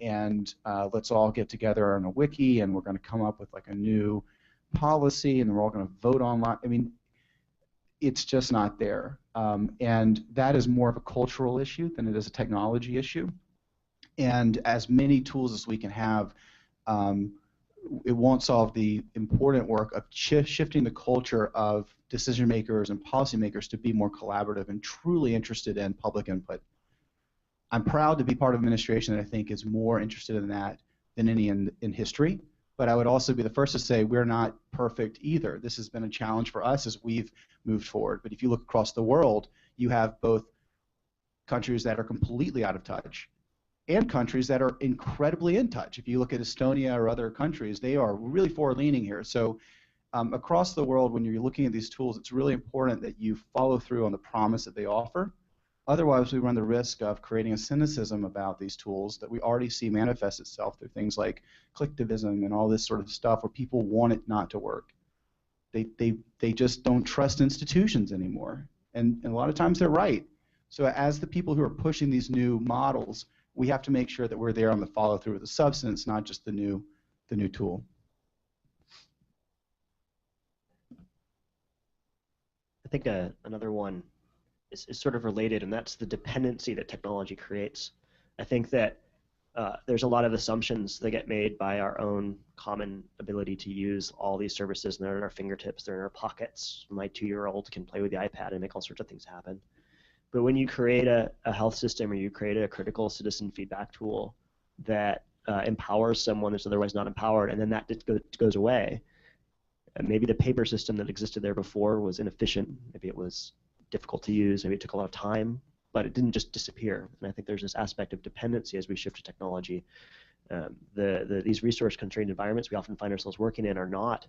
and let's all get together on a wiki and we're going to come up with like a new policy and we're all going to vote online. I mean, it's just not there. And that is more of a cultural issue than it is a technology issue. And as many tools as we can have, it won't solve the important work of shifting the culture of decision makers and policymakers to be more collaborative and truly interested in public input. I'm proud to be part of an administration that I think is more interested in that than any in history. But I would also be the first to say we're not perfect either. This has been a challenge for us as we've moved forward. But if you look across the world, you have both countries that are completely out of touch and countries that are incredibly in touch. If you look at Estonia or other countries, they are really forward-leaning here. So across the world, when you're looking at these tools, it's really important that you follow through on the promise that they offer. Otherwise, we run the risk of creating a cynicism about these tools that we already see manifest itself through things like clicktivism and all this sort of stuff where people want it not to work. They just don't trust institutions anymore. And a lot of times they're right. So as the people who are pushing these new models, we have to make sure that we're there on the follow-through of the substance, not just the new tool. I think another one is sort of related, and that's the dependency that technology creates. I think that there's a lot of assumptions that get made by our own common ability to use all these services, and they're at our fingertips, they're in our pockets. My 2-year-old can play with the iPad and make all sorts of things happen. But when you create a health system or you create a critical citizen feedback tool that empowers someone that's otherwise not empowered, and then that just goes away, maybe the paper system that existed there before was inefficient, maybe it was difficult to use, maybe it took a lot of time, but it didn't just disappear. And I think there's this aspect of dependency as we shift to technology. These resource-constrained environments we often find ourselves working in are not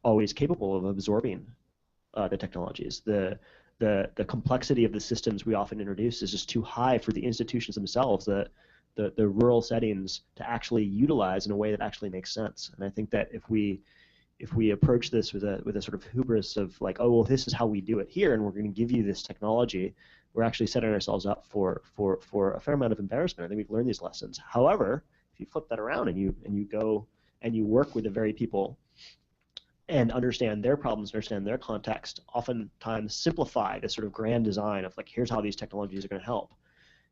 always capable of absorbing the technologies. The complexity of the systems we often introduce is just too high for the institutions themselves. The the rural settings to actually utilize in a way that actually makes sense. And I think that if we approach this with a sort of hubris of like, oh well, this is how we do it here, and we're going to give you this technology, we're actually setting ourselves up for a fair amount of embarrassment. I think we've learned these lessons. However, if you flip that around and you go and you work with the very people and understand their problems, understand their context, oftentimes simplify this sort of grand design of like, here's how these technologies are going to help.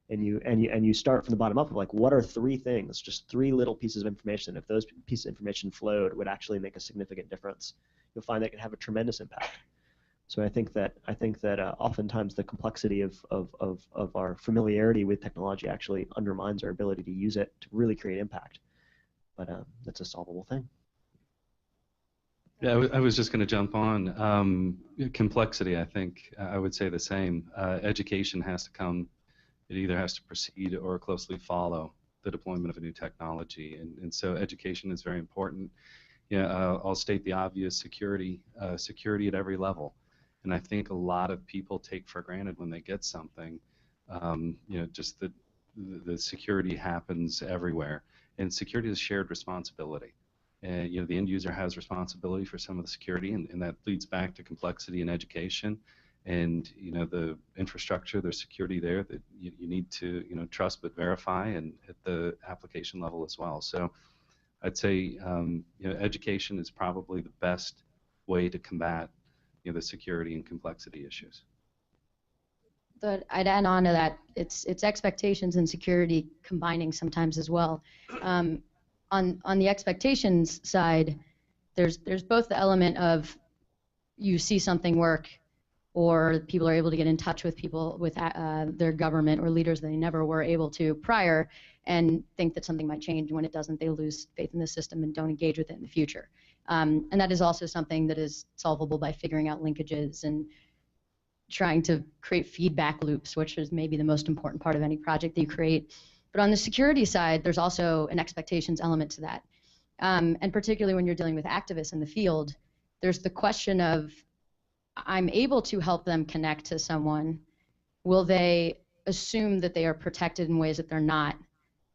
And you start from the bottom up of like, what are 3 things, just 3 little pieces of information? If those pieces of information flowed, would actually make a significant difference. You'll find that can have a tremendous impact. So I think that oftentimes the complexity of our familiarity with technology actually undermines our ability to use it to really create impact. But that's a solvable thing. Yeah, I was just going to jump on complexity. I think I would say the same. Education has to come. It either has to precede or closely follow the deployment of a new technology, and so education is very important. Yeah, I'll state the obvious: security at every level. And I think a lot of people take for granted when they get something, just that the security happens everywhere, and security is a shared responsibility. And the end user has responsibility for some of the security, and that leads back to complexity in education. And the infrastructure, there's security there that you need to trust but verify, and at the application level as well. So I'd say education is probably the best way to combat the security and complexity issues. But I'd add on to that, it's expectations and security combining sometimes as well. On the expectations side, there's both the element of you see something work, or people are able to get in touch with people with their government or leaders that they never were able to prior, and think that something might change. When it doesn't, they lose faith in the system and don't engage with it in the future. And that is also something that is solvable by figuring out linkages and trying to create feedback loops, which is maybe the most important part of any project that you create. But on the security side, there's also an expectations element to that. And particularly when you're dealing with activists in the field, there's the question of, I'm able to help them connect to someone. Will they assume that they are protected in ways that they're not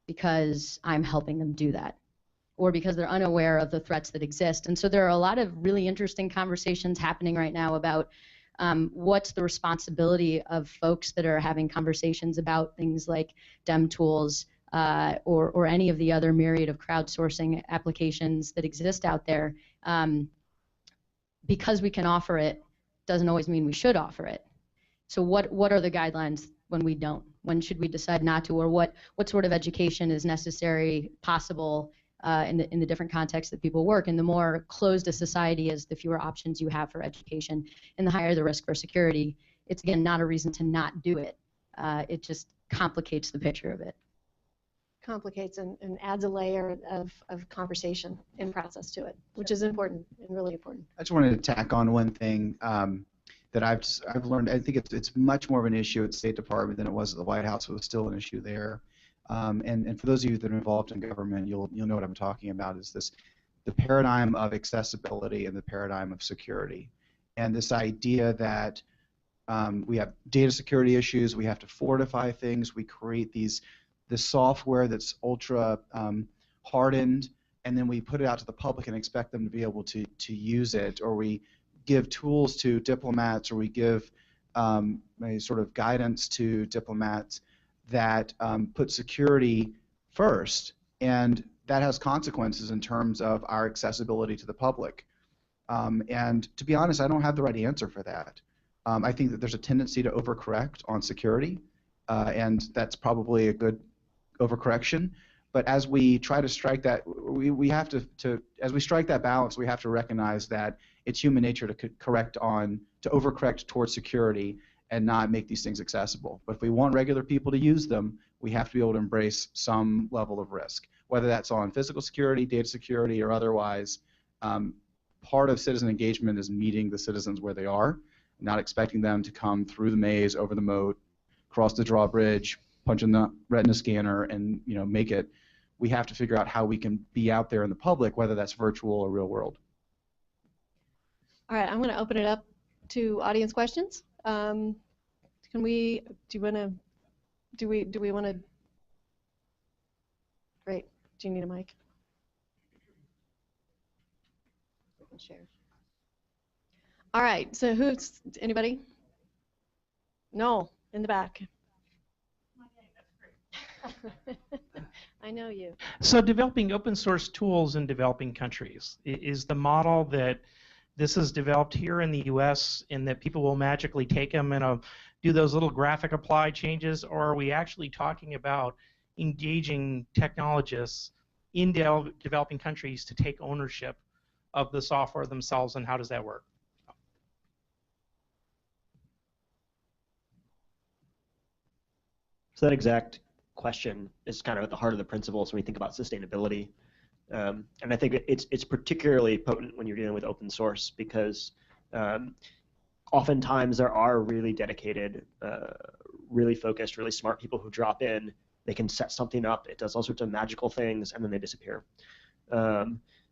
because I'm helping them do that, or because they're unaware of the threats that exist? And so there are a lot of really interesting conversations happening right now about what's the responsibility of folks that are having conversations about things like DemTools or any of the other myriad of crowdsourcing applications that exist out there. Because we can offer it doesn't always mean we should offer it. So what are the guidelines when we don't? When should we decide not to? Or what sort of education is necessary, possible in the different contexts that people work? And the more closed a society is, the fewer options you have for education, and the higher the risk for security. It's, again, not a reason to not do it. It just complicates the picture of it. Complicates and adds a layer of conversation in process to it, which is important and really important. I just wanted to tack on one thing that I've learned. I think it's much more of an issue at the State Department than it was at the White House. It was still an issue there. And for those of you that are involved in government, you'll know what I'm talking about. Is the paradigm of accessibility and the paradigm of security, and this idea that we have data security issues. We have to fortify things. We create this software that's ultra hardened, and then we put it out to the public and expect them to be able to use it, or we give tools to diplomats, or we give a sort of guidance to diplomats that put security first, and that has consequences in terms of our accessibility to the public. And to be honest, I don't have the right answer for that. I think that there's a tendency to overcorrect on security, and that's probably a good overcorrection. But as we try to strike that, we have to as we strike that balance, we have to recognize that it's human nature to overcorrect towards security and not make these things accessible. But if we want regular people to use them, we have to be able to embrace some level of risk, whether that's on physical security, data security, or otherwise. Part of citizen engagement is meeting the citizens where they are, not expecting them to come through the maze, over the moat, cross the drawbridge, punch in the retina scanner, and make it. We have to figure out how we can be out there in the public, whether that's virtual or real world. All right, I'm going to open it up to audience questions. Do we want to Do you need a mic? Share. All right, so who's, anybody? No, in the back. I know you. So developing open source tools in developing countries is the model that this is developed here in the US and that people will magically take them and do those little graphic apply changes, or are we actually talking about engaging technologists in developing countries to take ownership of the software themselves, and how does that work? So that exact question is kind of at the heart of the principles when we think about sustainability. And I think it's particularly potent when you're dealing with open source because oftentimes there are really dedicated, really focused, really smart people who drop in. They can set something up. It does all sorts of magical things, and then they disappear.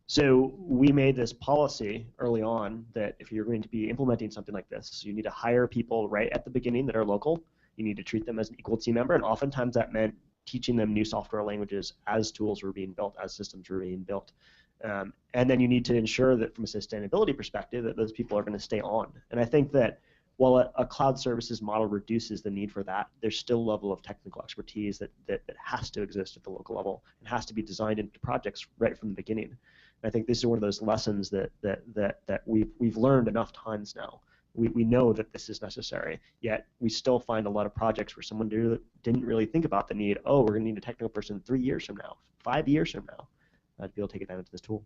So we made this policy early on that if you're going to be implementing something like this, you need to hire people right at the beginning that are local. You need to treat them as an equal team member, and oftentimes that meant teaching them new software languages as tools were being built, as systems were being built. And then you need to ensure that from a sustainability perspective that those people are going to stay on. And I think that while a cloud services model reduces the need for that, there's still a level of technical expertise that has to exist at the local level. It has to be designed into projects right from the beginning. And I think this is one of those lessons that we've learned enough times now. We know that this is necessary, yet we still find a lot of projects where someone didn't really think about the need. Oh, we're going to need a technical person 3 years from now, 5 years from now, to be able to take advantage of this tool.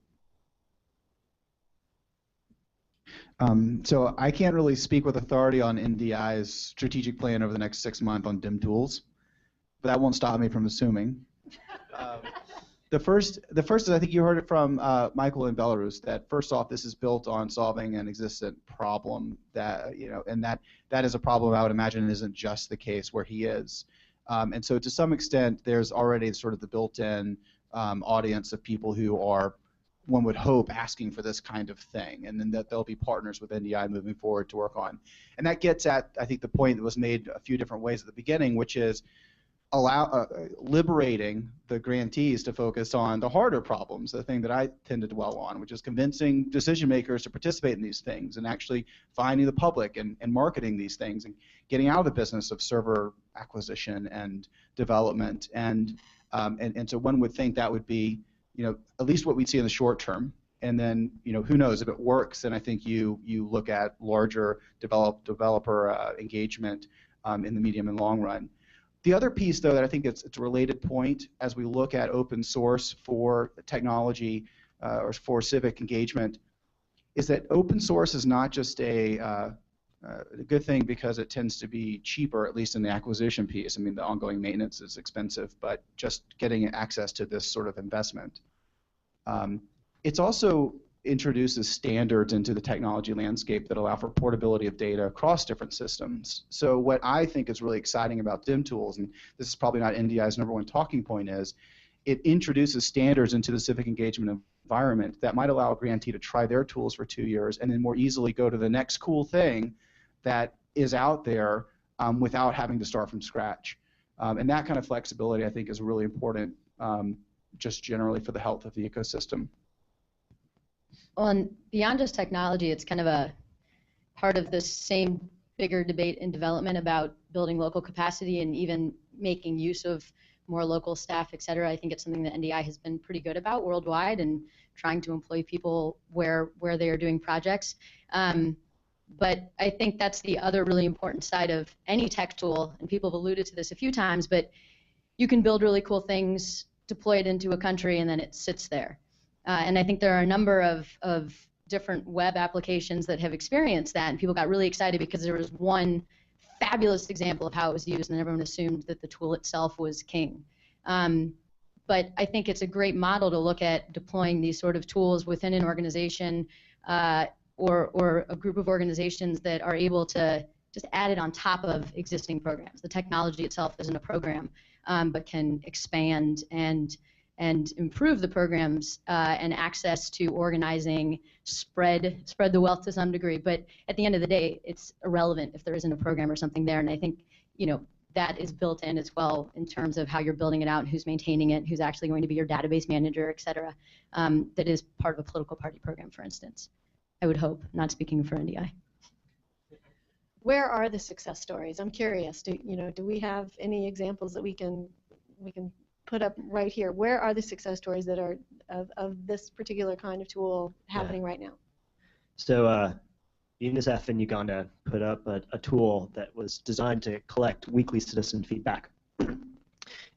So I can't really speak with authority on NDI's strategic plan over the next 6 months on DemTools, but that won't stop me from assuming. The first is I think you heard it from Michael in Belarus that first off this is built on solving an existent problem that and that is a problem I would imagine isn't just the case where he is, and so to some extent there's already sort of the built-in audience of people who are, one would hope, asking for this kind of thing, and then that they'll be partners with NDI moving forward to work on. And that gets at, I think, the point that was made a few different ways at the beginning, which is liberating the grantees to focus on the harder problems, the thing that I tend to dwell on, which is convincing decision makers to participate in these things and actually finding the public and marketing these things and getting out of the business of server acquisition and development. And so one would think that would be at least what we'd see in the short term, and then who knows if it works. And I think you look at larger developer engagement in the medium and long run. The other piece, though, that I think it's a related point as we look at open source for technology or for civic engagement, is that open source is not just a good thing because it tends to be cheaper, at least in the acquisition piece. I mean, the ongoing maintenance is expensive, but just getting access to this sort of investment. It's also introduces standards into the technology landscape that allow for portability of data across different systems. So what I think is really exciting about DemTools, and this is probably not NDI's #1 talking point, is it introduces standards into the civic engagement environment that might allow a grantee to try their tools for 2 years and then more easily go to the next cool thing that is out there without having to start from scratch. And that kind of flexibility, I think, is really important just generally for the health of the ecosystem. Well, and beyond just technology, it's kind of a part of this same bigger debate in development about building local capacity and even making use of more local staff, et cetera. I think it's something that NDI has been pretty good about worldwide and trying to employ people where they are doing projects. But I think that's the other really important side of any tech tool, and people have alluded to this a few times, but you can build really cool things, deploy it into a country, and then it sits there. And I think there are a number of different web applications that have experienced that, and people got really excited because there was one fabulous example of how it was used, and everyone assumed that the tool itself was king. But I think it's a great model to look at deploying these sort of tools within an organization or a group of organizations that are able to just add it on top of existing programs. The technology itself isn't a program, but can expand and improve the programs and access to organizing, spread the wealth to some degree. But at the end of the day, it's irrelevant if there isn't a program or something there. And I think that is built in as well in terms of how you're building it out, who's maintaining it, who's actually going to be your database manager, et cetera. That is part of a political party program, for instance. I would hope, not speaking for NDI. Where are the success stories? I'm curious. Do we have any examples that we can put up right here? Where are the success stories that are of this particular kind of tool happening right now? So UNICEF in Uganda put up a tool that was designed to collect weekly citizen feedback.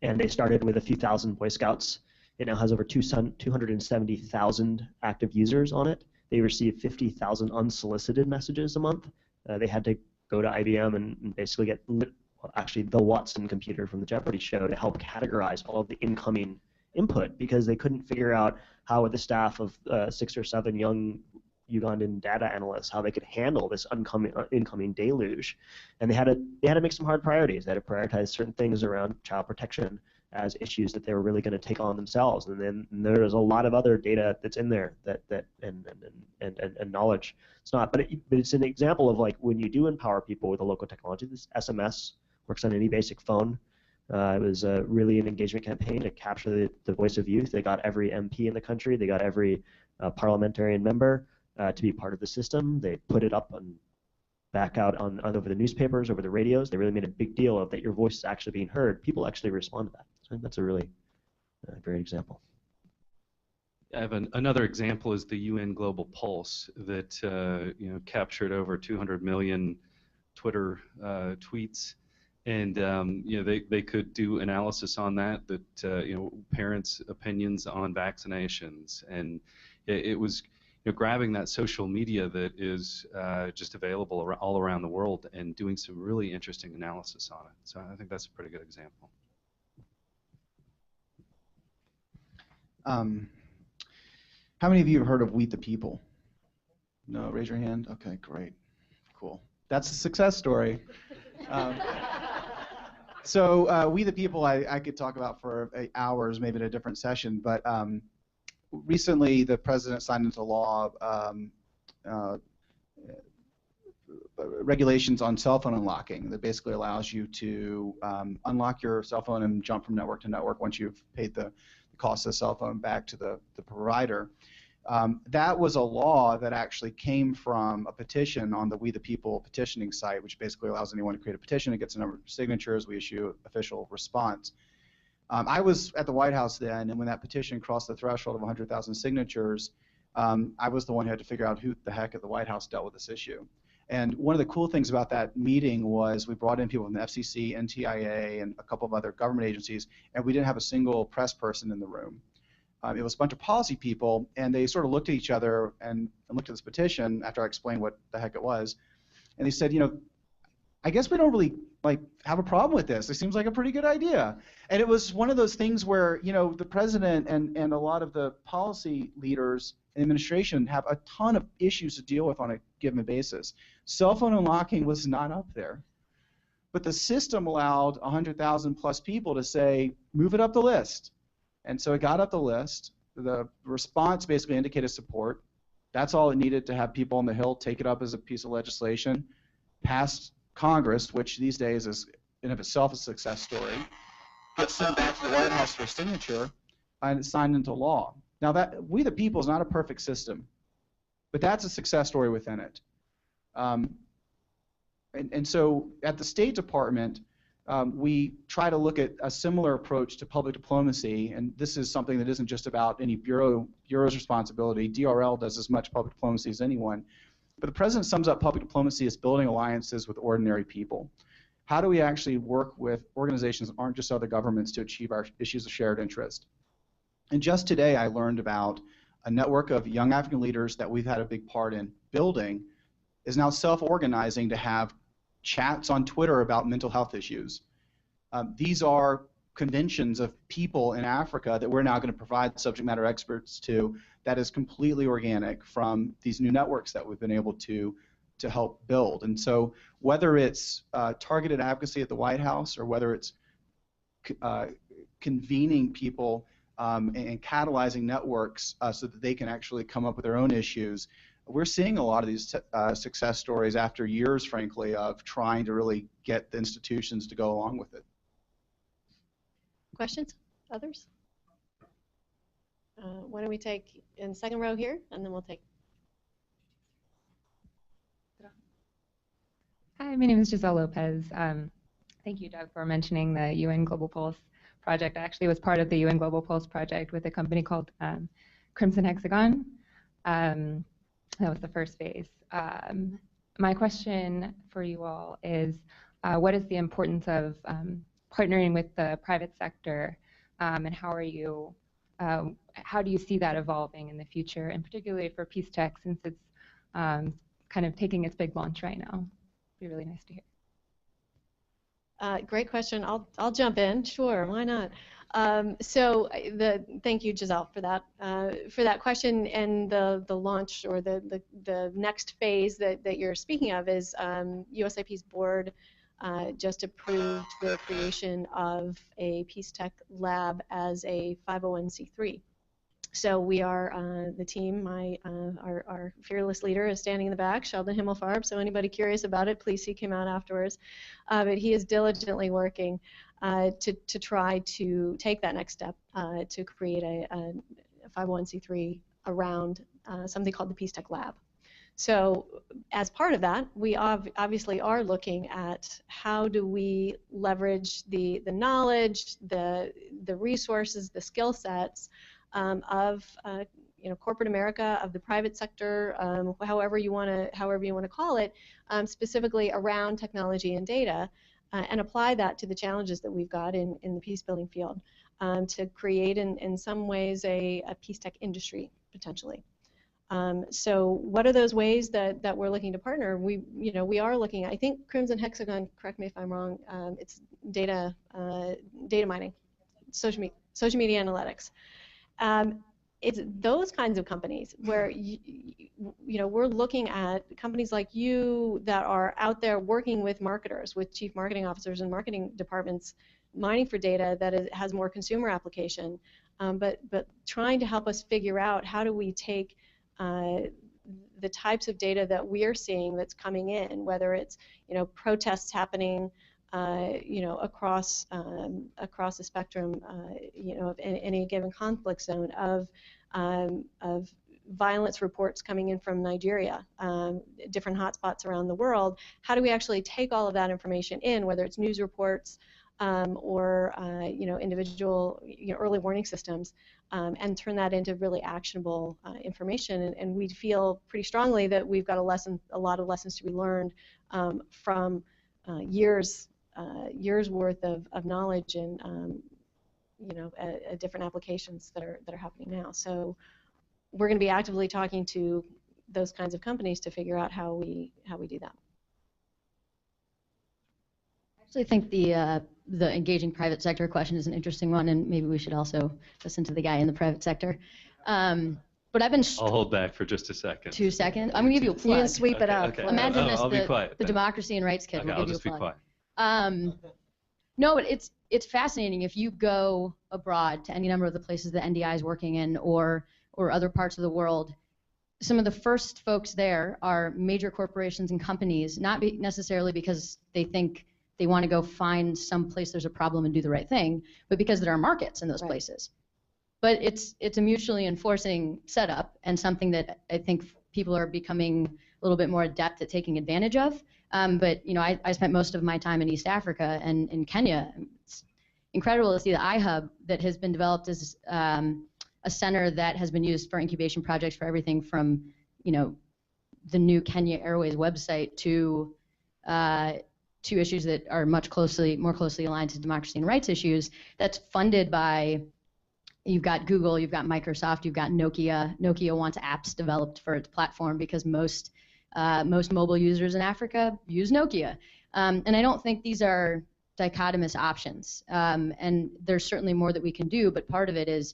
And they started with a few thousand Boy Scouts. It now has over 270,000 active users on it. They receive 50,000 unsolicited messages a month. They had to go to IBM and basically get actually the Watson computer from the Jeopardy show to help categorize all of the incoming input because they couldn't figure out how with the staff of 6 or 7 young Ugandan data analysts how they could handle this incoming deluge, and they had to make some hard priorities. They had to prioritize certain things around child protection as issues that they were really going to take on themselves, and then there's a lot of other data that's in there and knowledge. It's not, but it's an example of like when you do empower people with a local technology. This SMS works on any basic phone. It was really an engagement campaign to capture the voice of youth. They got every MP in the country. They got every parliamentarian member to be part of the system. They put it up and back out on over the newspapers, over the radios. They really made a big deal of that your voice is actually being heard. People actually respond to that. So that's a really great example. I have another example is the UN Global Pulse that captured over 200 million Twitter tweets, and they could do analysis on that parents' opinions on vaccinations, and it was grabbing that social media that is just available all around the world and doing some really interesting analysis on it. So I think that's a pretty good example. How many of you have heard of We the People? No, raise your hand. Okay, great, cool. That's a success story. So We the People, I could talk about for hours, maybe in a different session, but recently the president signed into law regulations on cell phone unlocking that basically allows you to unlock your cell phone and jump from network to network once you've paid the cost of the cell phone back to the provider. That was a law that actually came from a petition on the We the People petitioning site, which basically allows anyone to create a petition. It gets a number of signatures. We issue official response. I was at the White House then, and when that petition crossed the threshold of 100,000 signatures, I was the one who had to figure out who the heck at the White House dealt with this issue. And one of the cool things about that meeting was we brought in people from the FCC, NTIA, and a couple of other government agencies, and we didn't have a single press person in the room. It was a bunch of policy people, and they sort of looked at each other and looked at this petition after I explained what the heck it was, and they said, I guess we don't really have a problem with this. It seems like a pretty good idea. And it was one of those things where the president and a lot of the policy leaders and administration have a ton of issues to deal with on a given basis. Cell phone unlocking was not up there. But the system allowed 100,000 plus people to say, move it up the list. And so it got up the list. The response basically indicated support. That's all it needed to have people on the Hill take it up as a piece of legislation. Passed Congress, which these days is in of itself a success story. Gets sent back to the White House for signature, and it's signed into law. Now that We the People is not a perfect system, but that's a success story within it. And so at the State Department, we try to look at a similar approach to public diplomacy, and this is something that isn't just about any bureau's responsibility. DRL does as much public diplomacy as anyone. But the president sums up public diplomacy as building alliances with ordinary people. How do we actually work with organizations that aren't just other governments to achieve our issues of shared interest? And just today I learned about a network of young African leaders that we've had a big part in building is now self-organizing to have chats on Twitter about mental health issues. These are conventions of people in Africa that we're now going to provide subject matter experts to that is completely organic from these new networks that we've been able to help build. And so whether it's targeted advocacy at the White House or whether it's convening people and catalyzing networks so that they can actually come up with their own issues, we're seeing a lot of these success stories after years, frankly, of trying to really get the institutions to go along with it. Questions? Others? Why don't we take in the second row here, and then we'll take. Hi, my name is Giselle Lopez. Thank you, Doug, for mentioning the UN Global Pulse project. I actually was part of the UN Global Pulse project with a company called Crimson Hexagon. That was the first phase. My question for you all is, what is the importance of partnering with the private sector, and how do you see that evolving in the future, and particularly for Peace Tech, since it's kind of taking its big launch right now? It'd be really nice to hear. Great question. I'll jump in. Sure, why not? Thank you, Giselle, for that question. And the launch, or the next phase that you're speaking of, is USIP's board just approved the creation of a Peace Tech lab as a 501c3. So we are the team. Our fearless leader is standing in the back, Sheldon Himmelfarb. So anybody curious about it, please seek him out afterwards. But he is diligently working to try to take that next step to create a 501c3 around something called the Peace Tech Lab. So as part of that, we obviously are looking at how do we leverage the knowledge, the resources, the skill sets of corporate America, of the private sector, however you want to call it, specifically around technology and data, and apply that to the challenges that we've got in the peace building field, to create in some ways a peace tech industry potentially. So what are those ways that we're looking to partner? We are looking. I think Crimson Hexagon. Correct me if I'm wrong. It's data mining, social media analytics. It's those kinds of companies where we're looking at companies like you that are out there working with marketers, with chief marketing officers and marketing departments, mining for data that has more consumer application, but trying to help us figure out how do we take the types of data that we're seeing that's coming in, whether it's protests happening across the spectrum, of any given conflict zone, of violence reports coming in from Nigeria, different hotspots around the world. How do we actually take all of that information in, whether it's news reports or individual early warning systems, and turn that into really actionable information? And we feel pretty strongly that we've got a lot of lessons to be learned from years worth of knowledge and different applications that are happening now. So we're going to be actively talking to those kinds of companies to figure out how we do that. I actually think the engaging private sector question is an interesting one, and maybe we should also listen to the guy in the private sector. But I've been. I'll hold back for just a second. 2 seconds. I'm going to give you a plug. You can sweep it up. Okay. Imagine I'll be this: quiet, the then. Democracy and Rights Kid. Okay, We'll I'll give just you be a plug. quiet. No, but it's fascinating. If you go abroad to any number of the places that NDI is working in, or other parts of the world, some of the first folks there are major corporations and companies, not necessarily because they think they want to go find some place there's a problem and do the right thing, but because there are markets in those places. But it's a mutually enforcing setup, and something that I think people are becoming a little bit more adept at taking advantage of. But I spent most of my time in East Africa and in Kenya. It's incredible to see the iHub that has been developed as a center that has been used for incubation projects for everything from the new Kenya Airways website to issues that are more closely aligned to democracy and rights issues. That's funded by. You've got Google, you've got Microsoft, you've got Nokia. Nokia wants apps developed for its platform because most mobile users in Africa use Nokia. And I don't think these are dichotomous options. And there's certainly more that we can do, but part of it is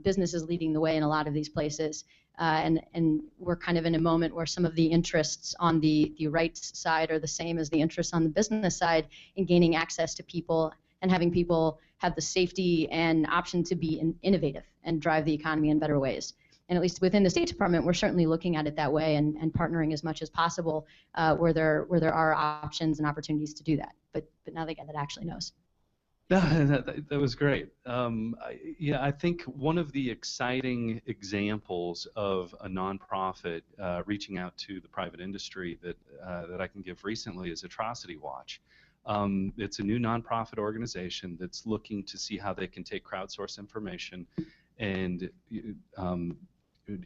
business is leading the way in a lot of these places. And we're kind of in a moment where some of the interests on the rights side are the same as the interests on the business side in gaining access to people and having people have the safety and option to be innovative and drive the economy in better ways. And at least within the State Department, we're certainly looking at it that way and partnering as much as possible where there are options and opportunities to do that. But now they get that actually knows. That was great. I think one of the exciting examples of a nonprofit reaching out to the private industry that I can give recently is Atrocity Watch. It's a new nonprofit organization that's looking to see how they can take crowdsourced information and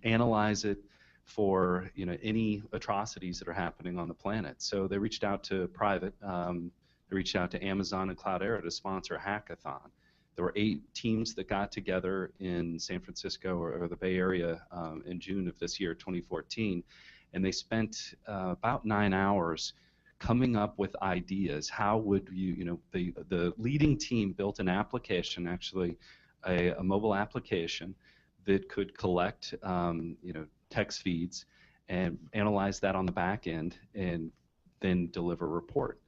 analyze it for any atrocities that are happening on the planet. So they reached out to private. They reached out to Amazon and Cloudera to sponsor a hackathon. There were 8 teams that got together in San Francisco or the Bay Area in June of this year, 2014, and they spent about 9 hours coming up with ideas. How would the leading team built an application, actually a mobile application that could collect text feeds and analyze that on the back end and then deliver a report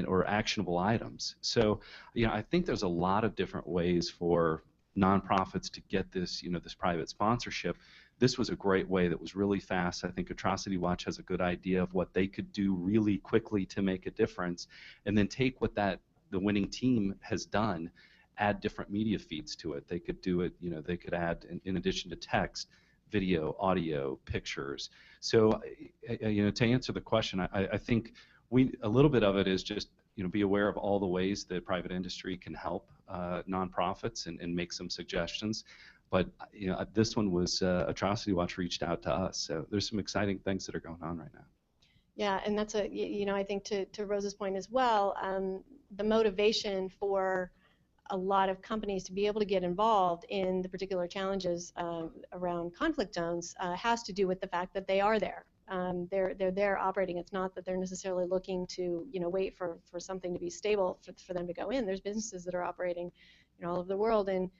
or actionable items. So I think there's a lot of different ways for nonprofits to get this this private sponsorship. This was a great way that was really fast. I think Atrocity Watch has a good idea of what they could do really quickly to make a difference, and then take what the winning team has done, add different media feeds to it. They could do it, they could add, in addition to text, video, audio, pictures. So, to answer the question, I think a little bit of it is just, be aware of all the ways that private industry can help nonprofits and make some suggestions. But this one was Atrocity Watch reached out to us. So there's some exciting things that are going on right now. Yeah, and that's I think to Rose's point as well, the motivation for a lot of companies to be able to get involved in the particular challenges around conflict zones has to do with the fact that they are there. They're there operating. It's not that they're necessarily looking to wait for something to be stable for them to go in. There's businesses that are operating all over the world in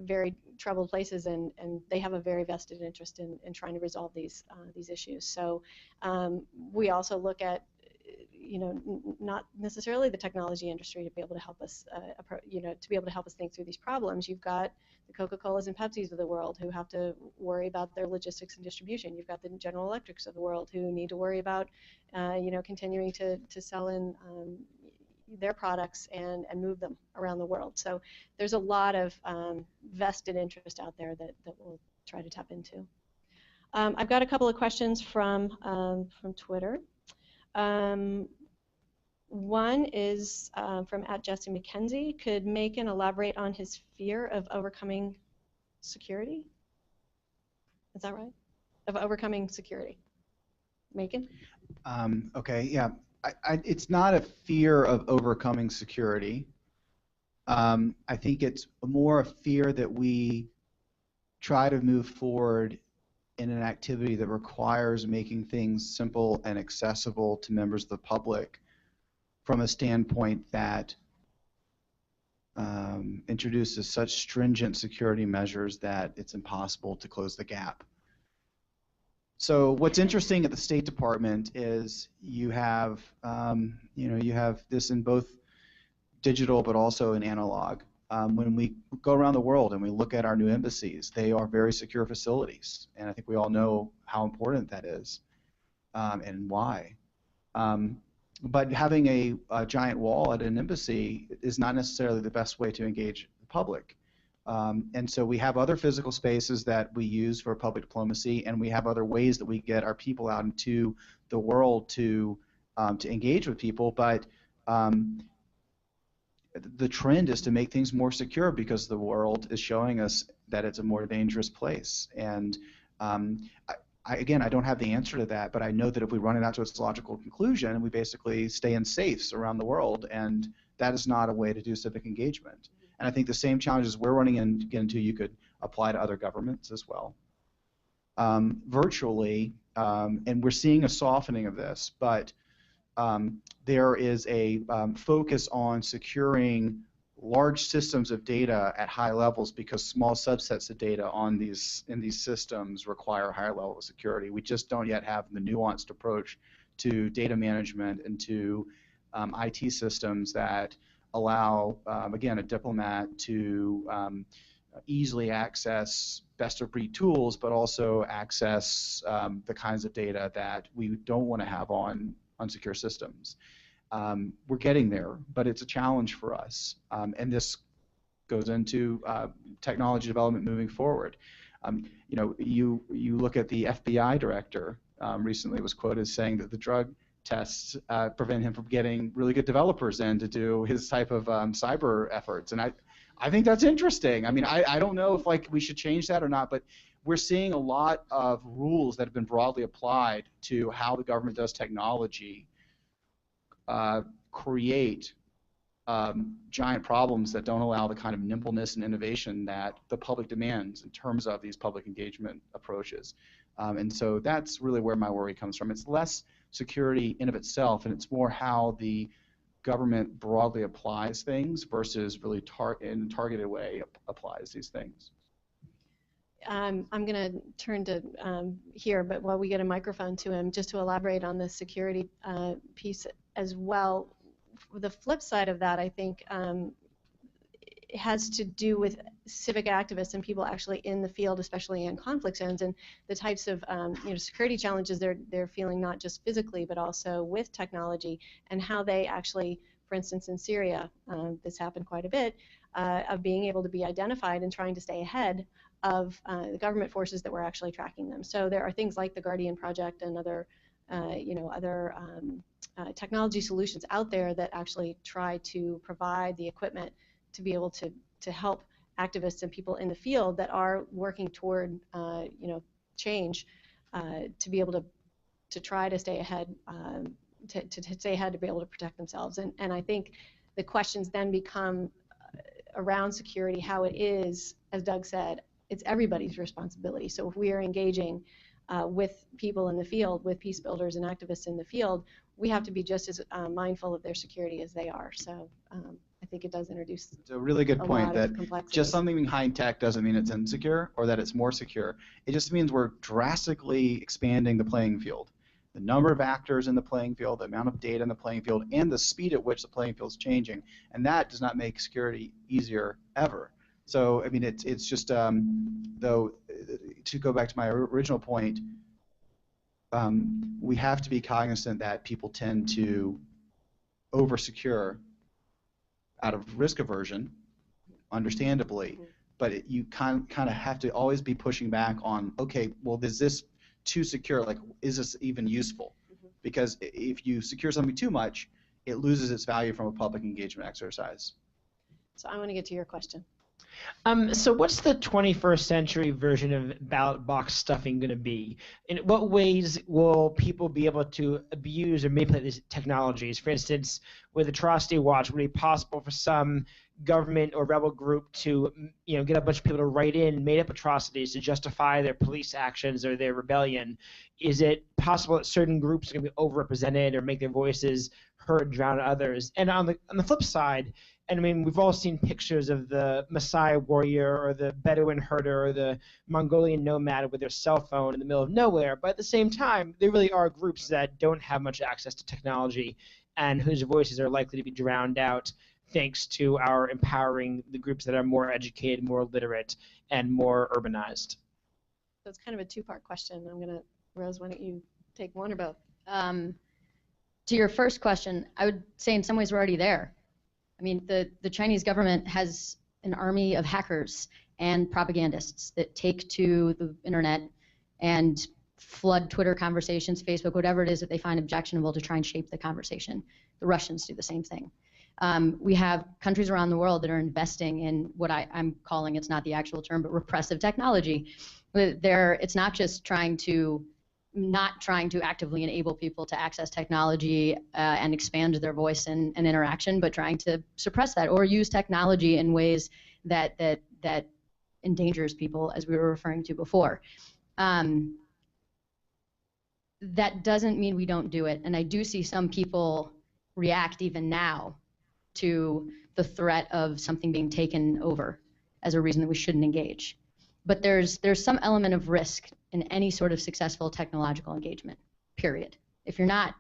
very troubled places, and they have a very vested interest in trying to resolve these issues. So we also look at not necessarily the technology industry to be able to help us to be able to help us think through these problems. You've got the Coca-Colas and Pepsis of the world who have to worry about their logistics and distribution. You've got the General Electrics of the world who need to worry about continuing to sell in their products and move them around the world. So there's a lot of vested interest out there that we'll try to tap into. I've got a couple of questions from Twitter. One is from @Jesse McKenzie. Could Macon elaborate on his fear of overcoming security? Is that right? Of overcoming security. Macon? Okay, yeah. It's not a fear of overcoming security. I think it's more a fear that we try to move forward in an activity that requires making things simple and accessible to members of the public from a standpoint that introduces such stringent security measures that it's impossible to close the gap. So what's interesting at the State Department is you have this in both digital but also in analog. When we go around the world and we look at our new embassies, they are very secure facilities, and I think we all know how important that is and why. But having a giant wall at an embassy is not necessarily the best way to engage the public. And so we have other physical spaces that we use for public diplomacy, and we have other ways that we get our people out into the world to engage with people. But the trend is to make things more secure because the world is showing us that it's a more dangerous place. And again, I don't have the answer to that, but I know that if we run it out to its logical conclusion, we basically stay in safes around the world, and that is not a way to do civic engagement. And I think the same challenges we're running into, you could apply to other governments as well. Virtually, and we're seeing a softening of this, but there is a focus on securing large systems of data at high levels because small subsets of data in these systems require a higher level of security. We just don't yet have the nuanced approach to data management and to IT systems that allow, again, a diplomat to easily access best-of-breed tools, but also access the kinds of data that we don't want to have on unsecure systems. We're getting there, but it's a challenge for us, and this goes into technology development moving forward. You know, you look at the FBI director recently was quoted as saying that the drug tests prevent him from getting really good developers in to do his type of cyber efforts, and I think that's interesting. I mean, I don't know if like we should change that or not, but we're seeing a lot of rules that have been broadly applied to how the government does technology create giant problems that don't allow the kind of nimbleness and innovation that the public demands in terms of these public engagement approaches. And so that's really where my worry comes from. It's less security in of itself, and it's more how the government broadly applies things versus really in a targeted way applies these things. I'm going to turn to here, but while we get a microphone to him, just to elaborate on the security piece as well. The flip side of that, I think, it has to do with civic activists and people actually in the field, especially in conflict zones, and the types of security challenges they're feeling, not just physically, but also with technology, and how they actually, for instance, in Syria, this happened quite a bit, of being able to be identified and trying to stay ahead of the government forces that were actually tracking them. So there are things like the Guardian Project and other technology solutions out there that actually try to provide the equipment to be able to help activists and people in the field that are working toward change to be able to try to stay ahead, to stay ahead to be able to protect themselves. And I think the questions then become around security, how it is, as Doug said, it's everybody's responsibility. So if we are engaging with people in the field, with peace builders and activists in the field, we have to be just as mindful of their security as they are. So I think it does introduce It's a really good point that complexity. Just something being high tech doesn't mean it's insecure or that it's more secure. It just means we're drastically expanding the playing field. The number of actors in the playing field, the amount of data in the playing field, and the speed at which the playing field is changing. And that does not make security easier ever. So, I mean, it's just, though, to go back to my original point, we have to be cognizant that people tend to over-secure out of risk aversion, understandably, but you kind of have to always be pushing back on, okay, well, is this too secure? Like, is this even useful? Because if you secure something too much, it loses its value from a public engagement exercise. So I want to get to your question. So what's the 21st century version of ballot box stuffing going to be? In what ways will people be able to abuse or manipulate these technologies? For instance, with Atrocity Watch, would it be possible for some government or rebel group to get a bunch of people to write in made-up atrocities to justify their police actions or their rebellion? Is it possible that certain groups are going to be overrepresented or make their voices heard and drown others? And on the flip side, and I mean, we've all seen pictures of the Maasai warrior or the Bedouin herder or the Mongolian nomad with their cell phone in the middle of nowhere, but at the same time, there really are groups that don't have much access to technology and whose voices are likely to be drowned out thanks to our empowering the groups that are more educated, more literate, and more urbanized. So it's kind of a two-part question. Rose, why don't you take one or both? To your first question, I would say in some ways we're already there. I mean, the Chinese government has an army of hackers and propagandists that take to the internet and flood Twitter conversations, Facebook, whatever it is that they find objectionable to try and shape the conversation. The Russians do the same thing. We have countries around the world that are investing in what I'm calling, it's not the actual term, but repressive technology. It's not just not trying to actively enable people to access technology and expand their voice and interaction, but trying to suppress that or use technology in ways that endangers people, as we were referring to before. That doesn't mean we don't do it, and I do see some people react even now to the threat of something being taken over as a reason that we shouldn't engage. But there's some element of risk in any sort of successful technological engagement, period. If you're not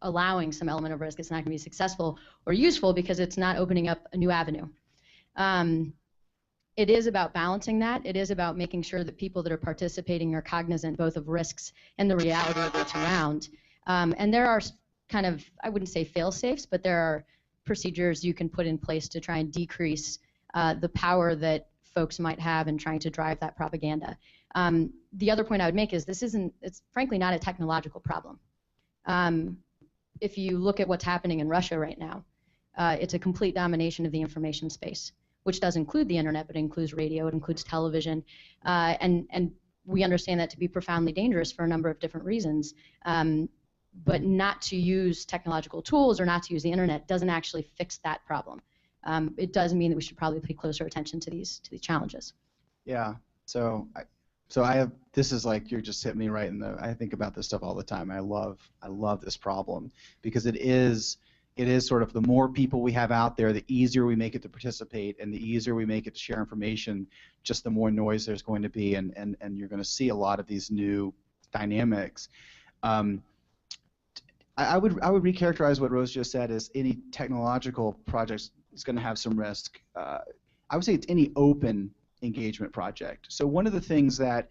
allowing some element of risk, it's not going to be successful or useful because it's not opening up a new avenue. it is about balancing that. It is about making sure that people that are participating are cognizant both of risks and the reality of what's around. And there are kind of, I wouldn't say fail-safes, but there are procedures you can put in place to try and decrease the power that folks might have in trying to drive that propaganda. The other point I would make is it's frankly not a technological problem. If you look at what's happening in Russia right now, it's a complete domination of the information space, which does include the internet, but it includes radio, it includes television, and we understand that to be profoundly dangerous for a number of different reasons. But not to use technological tools or not to use the internet doesn't actually fix that problem. It does mean that we should probably pay closer attention to these challenges. Yeah. So I have, this is like you're just hitting me right in the, I think about this stuff all the time. I love this problem because it is sort of the more people we have out there, the easier we make it to participate, and the easier we make it to share information, just the more noise there's going to be, and you're going to see a lot of these new dynamics. I would recharacterize what Rose just said as any technological project is going to have some risk. I would say it's any open engagement project. So one of the things that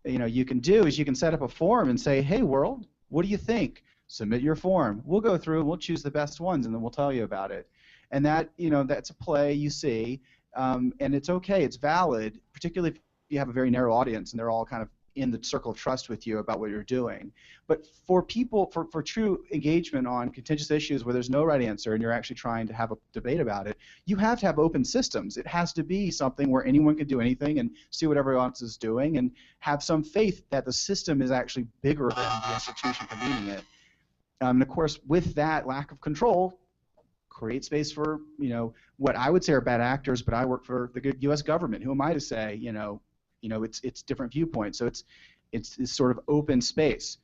you can do is you can set up a forum and say, hey world, what do you think? Submit your form. We'll go through and we'll choose the best ones and then we'll tell you about it. And that that's a play you see, and it's okay, it's valid, particularly if you have a very narrow audience and they're all kind of in the circle of trust with you about what you're doing. But for people, for true engagement on contentious issues where there's no right answer and you're actually trying to have a debate about it, you have to have open systems. It has to be something where anyone can do anything and see what everyone else is doing and have some faith that the system is actually bigger than the institution convening it. And of course, with that lack of control, create space for what I would say are bad actors, but I work for the U.S. government. Who am I to say it's different viewpoints, so it's this sort of open space.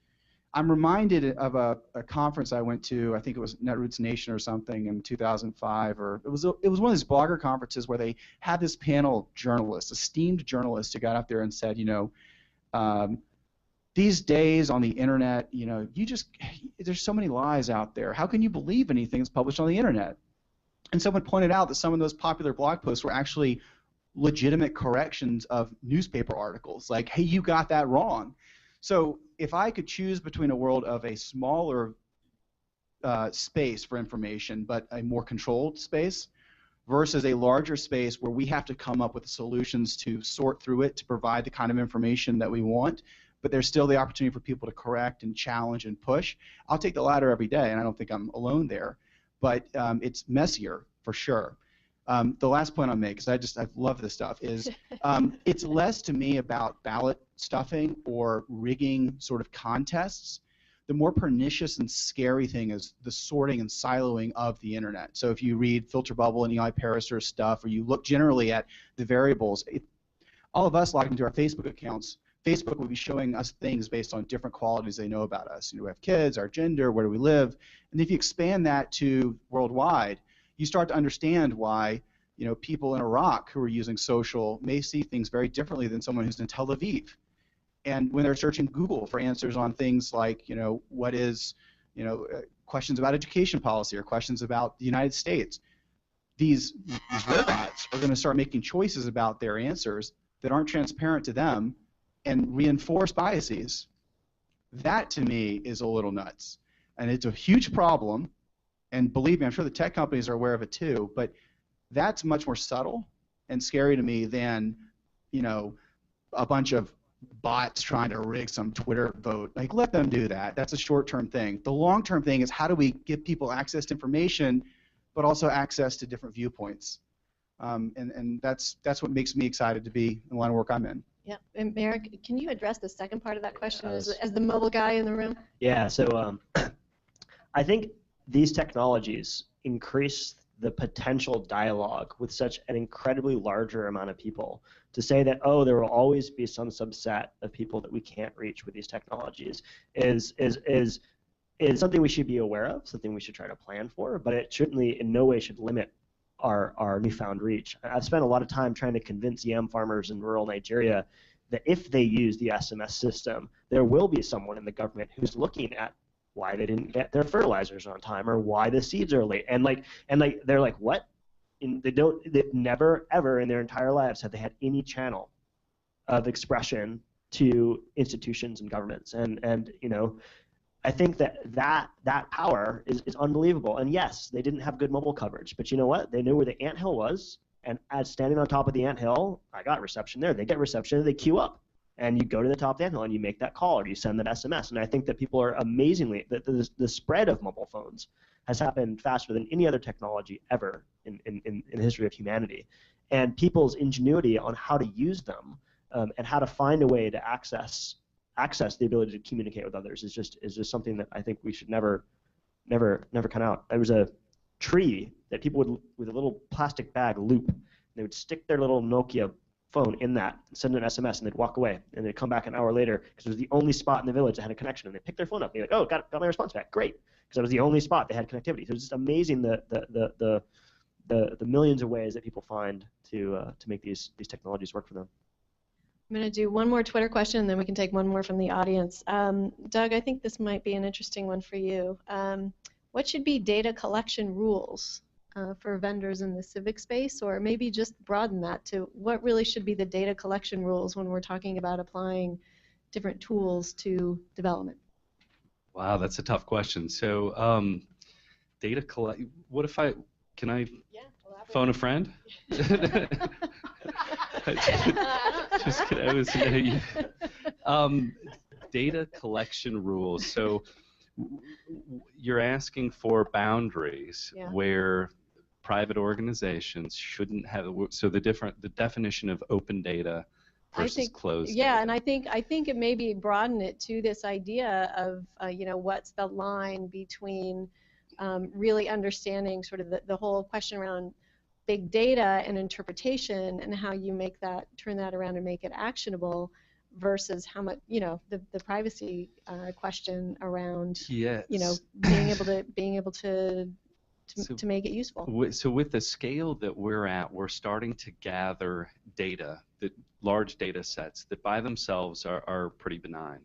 I'm reminded of a conference I went to. I think it was Netroots Nation or something in 2005, or it was one of these blogger conferences where they had this panel of journalists, esteemed journalists, who got up there and said, these days on the internet, there's so many lies out there. How can you believe anything that's published on the internet? And someone pointed out that some of those popular blog posts were actually legitimate corrections of newspaper articles, like, hey, you got that wrong. So if I could choose between a world of a smaller space for information, but a more controlled space, versus a larger space where we have to come up with solutions to sort through it to provide the kind of information that we want, but there's still the opportunity for people to correct and challenge and push, I'll take the latter every day, and I don't think I'm alone there. But it's messier, for sure. The last point I'll make, because I love this stuff, is it's less to me about ballot stuffing or rigging sort of contests. The more pernicious and scary thing is the sorting and siloing of the internet. So if you read Filter Bubble and Eli Pariser's stuff, or you look generally at the variables, all of us logged into our Facebook accounts, Facebook will be showing us things based on different qualities they know about us. We have kids, our gender, where do we live, and if you expand that to worldwide, you start to understand why people in Iraq who are using social may see things very differently than someone who's in Tel Aviv. And when they're searching Google for answers on things like, what is, questions about education policy or questions about the United States, these robots are going to start making choices about their answers that aren't transparent to them and reinforce biases. That, to me, is a little nuts. And it's a huge problem. And believe me, I'm sure the tech companies are aware of it too, but that's much more subtle and scary to me than, a bunch of bots trying to rig some Twitter vote. Like, let them do that. That's a short-term thing. The long-term thing is, how do we give people access to information, but also access to different viewpoints? And that's what makes me excited to be in the line of work I'm in. Yeah, and Merrick, can you address the second part of that question as the mobile guy in the room? Yeah, so I think these technologies increase the potential dialogue with such an incredibly larger amount of people. To say that, oh, there will always be some subset of people that we can't reach with these technologies is something we should be aware of, something we should try to plan for, but it certainly in no way should limit our newfound reach. I've spent a lot of time trying to convince yam farmers in rural Nigeria that if they use the SMS system, there will be someone in the government who's looking at why they didn't get their fertilizers on time or why the seeds are late. And they're like, what? they've never ever in their entire lives have they had any channel of expression to institutions and governments, and you know, I think that power is unbelievable. And yes, they didn't have good mobile coverage, but you know what? They knew where the anthill was, and as standing on top of the anthill, I got reception there. They get reception, they queue up, and you go to the top of the anthill and you make that call or you send that SMS. And I think that people are amazingly the spread of mobile phones has happened faster than any other technology ever in the history of humanity, and people's ingenuity on how to use them and how to find a way to access the ability to communicate with others is just something that I think we should never cut out. There was a tree that people would, with a little plastic bag loop, they would stick their little Nokia phone in that, send an SMS, and they'd walk away, and they'd come back an hour later because it was the only spot in the village that had a connection, and they'd pick their phone up and be like, oh, got my response back, great, because it was the only spot that had connectivity. So it's just amazing the millions of ways that people find to make these technologies work for them. I'm going to do one more Twitter question, and then we can take one more from the audience. Doug, I think this might be an interesting one for you. What should be data collection rules for vendors in the civic space, or maybe just broaden that to what really should be the data collection rules when we're talking about applying different tools to development? Wow, that's a tough question. So data collect. What if can I phone a friend? Just kidding. I was data collection rules. So you're asking for boundaries where private organizations shouldn't have. So the definition of open data versus closed. Yeah, and I think it maybe broaden it to this idea of you know, what's the line between really understanding sort of the whole question around big data and interpretation and how you make that, turn that around and make it actionable, versus how much, you know, the privacy question around, you know, being able to make it useful. So with the scale that we're at, we're starting to gather data, large data sets that by themselves are pretty benign.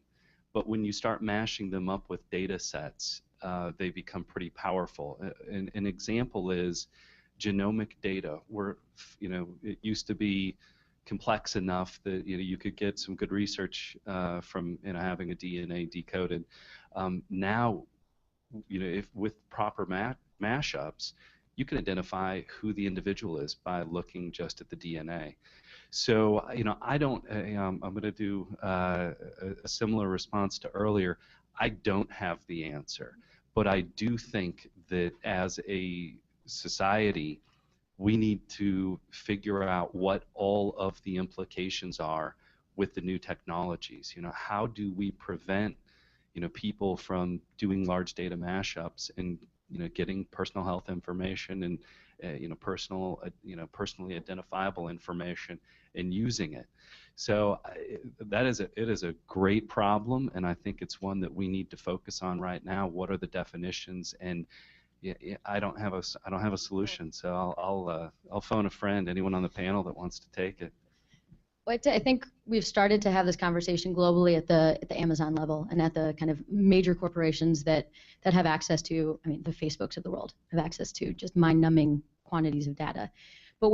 But when you start mashing them up with data sets, they become pretty powerful. An example is genomic data, where, you know, it used to be complex enough that, you know, you could get some good research from, you know, having a DNA decoded. Now, you know, if with proper mashups, you can identify who the individual is by looking just at the DNA. So, you know, I don't. I'm going to do a similar response to earlier. I don't have the answer, but I do think that as a society, we need to figure out what all of the implications are with the new technologies. You know, how do we prevent, you know, people from doing large data mashups and, you know, getting personal health information and you know, personally identifiable information and using it. So it is a great problem, and I think it's one that we need to focus on right now. What are the definitions? And I don't have a solution, so I'll phone a friend, anyone on the panel that wants to take it. Well, I think we've started to have this conversation globally at the Amazon level and at the kind of major corporations that have access to, I mean, the Facebooks of the world have access to just mind-numbing quantities of data. But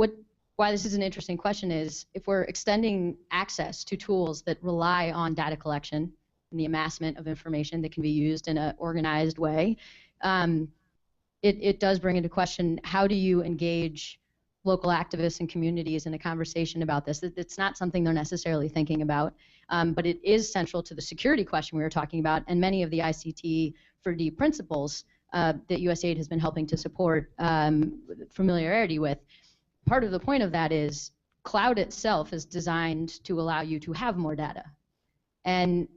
why this is an interesting question is, if we're extending access to tools that rely on data collection and the amassment of information that can be used in an organized way, it does bring into question, how do you engage local activists and communities in a conversation about this? It's not something they're necessarily thinking about, but it is central to the security question we were talking about, and many of the ICT for D principles that USAID has been helping to support familiarity with. Part of the point of that is cloud itself is designed to allow you to have more data. And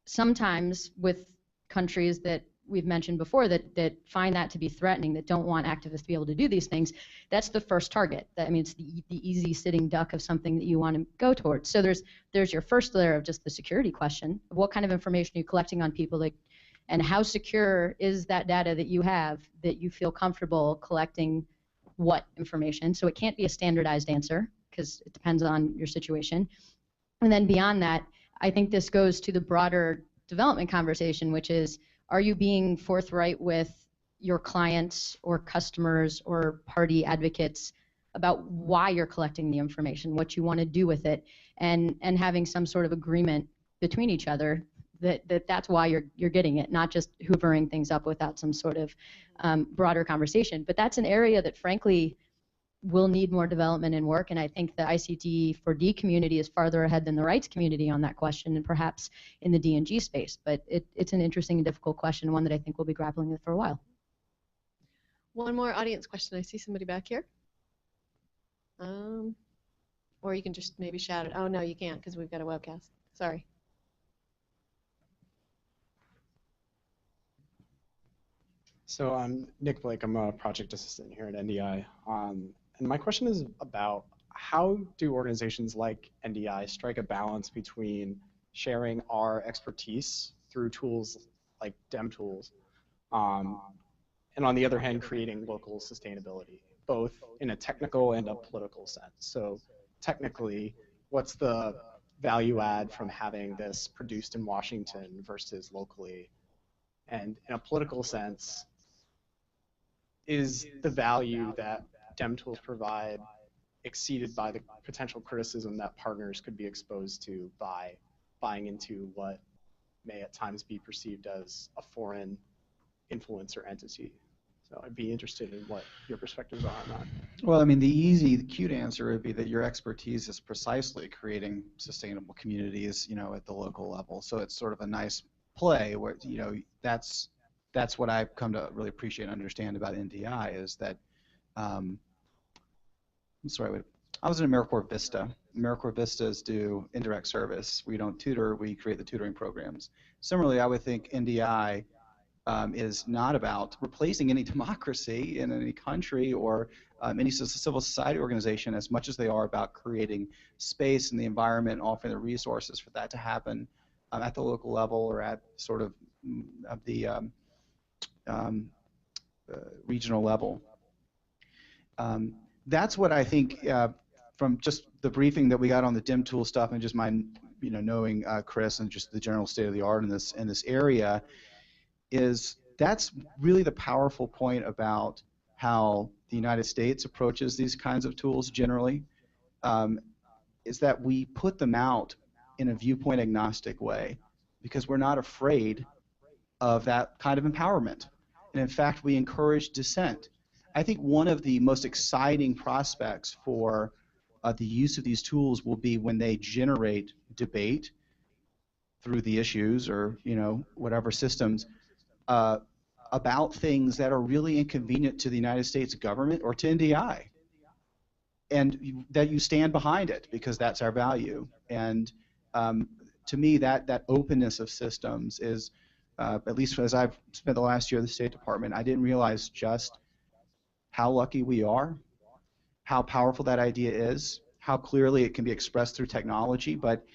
sometimes with countries that we've mentioned before that find that to be threatening, that don't want activists to be able to do these things, that's the first target. I mean, it's the easy sitting duck of something that you want to go towards. So there's your first layer of just the security question of what kind of information are you collecting on people, and how secure is that data that you have, that you feel comfortable collecting what information. So it can't be a standardized answer because it depends on your situation. And then beyond that, I think this goes to the broader development conversation, which is, are you being forthright with your clients or customers or party advocates about why you're collecting the information, what you want to do with it, and having some sort of agreement between each other that's why you're getting it, not just hoovering things up without some sort of broader conversation. But that's an area that, frankly, will need more development and work, and I think the ICT4D community is farther ahead than the rights community on that question, and perhaps in the D&G space. But it's an interesting and difficult question, one that I think we'll be grappling with for a while. One more audience question. I see somebody back here. Or you can just maybe shout it. Oh, no, you can't because we've got a webcast. Sorry. So I'm Nick Blake. I'm a project assistant here at NDI. And my question is about how do organizations like NDI strike a balance between sharing our expertise through tools like DemTools, and on the other hand, creating local sustainability, both in a technical and a political sense. So technically, what's the value add from having this produced in Washington versus locally? And in a political sense, is the value that DemTools provide exceeded by the potential criticism that partners could be exposed to by buying into what may at times be perceived as a foreign influence or entity? So I'd be interested in what your perspectives are on that. Well, I mean, the cute answer would be that your expertise is precisely creating sustainable communities, at the local level. So it's sort of a nice play where, that's what I've come to really appreciate and understand about NDI is that, I was in AmeriCorps Vista. AmeriCorps Vistas do indirect service. We don't tutor, we create the tutoring programs. Similarly, I would think NDI is not about replacing any democracy in any country or any civil society organization as much as they are about creating space in the environment, offering the resources for that to happen at the local level or at sort of the regional level. That's what I think from just the briefing that we got on the DemTools stuff and just my knowing Chris and just the general state of the art in this area is that's really the powerful point about how the United States approaches these kinds of tools generally, is that we put them out in a viewpoint agnostic way because we're not afraid of that kind of empowerment. And in fact, we encourage dissent. I think one of the most exciting prospects for the use of these tools will be when they generate debate through the issues or whatever systems about things that are really inconvenient to the United States government or to NDI, and that you stand behind it because that's our value. And to me, that openness of systems is, at least as I've spent the last year at the State Department, I didn't realize just how lucky we are, how powerful that idea is, how clearly it can be expressed through technology, but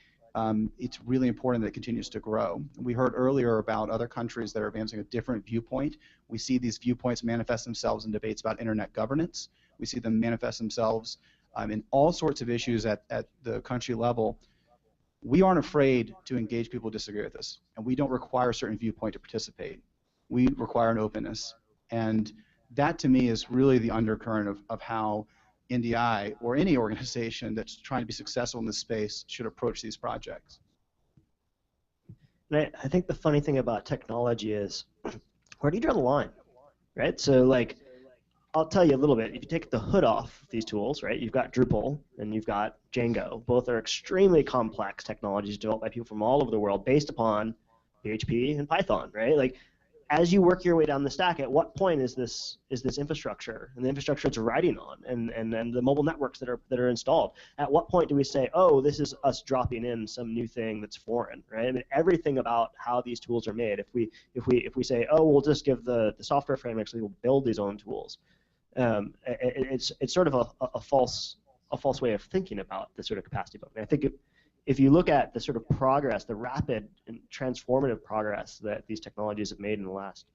it's really important that it continues to grow. We heard earlier about other countries that are advancing a different viewpoint. We see these viewpoints manifest themselves in debates about internet governance. We see them manifest themselves in all sorts of issues at the country level. We aren't afraid to engage people who disagree with us, and we don't require a certain viewpoint to participate. We require an openness, and that to me is really the undercurrent of how NDI or any organization that's trying to be successful in this space should approach these projects. And I think the funny thing about technology is, where do you draw the line, right? So like, I'll tell you a little bit. If you take the hood off these tools, right, you've got Drupal and you've got Django. Both are extremely complex technologies developed by people from all over the world based upon PHP and Python, right? Like, as you work your way down the stack, at what point is this infrastructure and the infrastructure it's riding on, and the mobile networks that are installed? At what point do we say, oh, this is us dropping in some new thing that's foreign, right? I mean, everything about how these tools are made. If we say, oh, we'll just give the software frameworks, we will build these own tools. It's sort of a false way of thinking about this sort of capacity building. I think if you look at the sort of progress, the rapid and transformative progress that these technologies have made in the last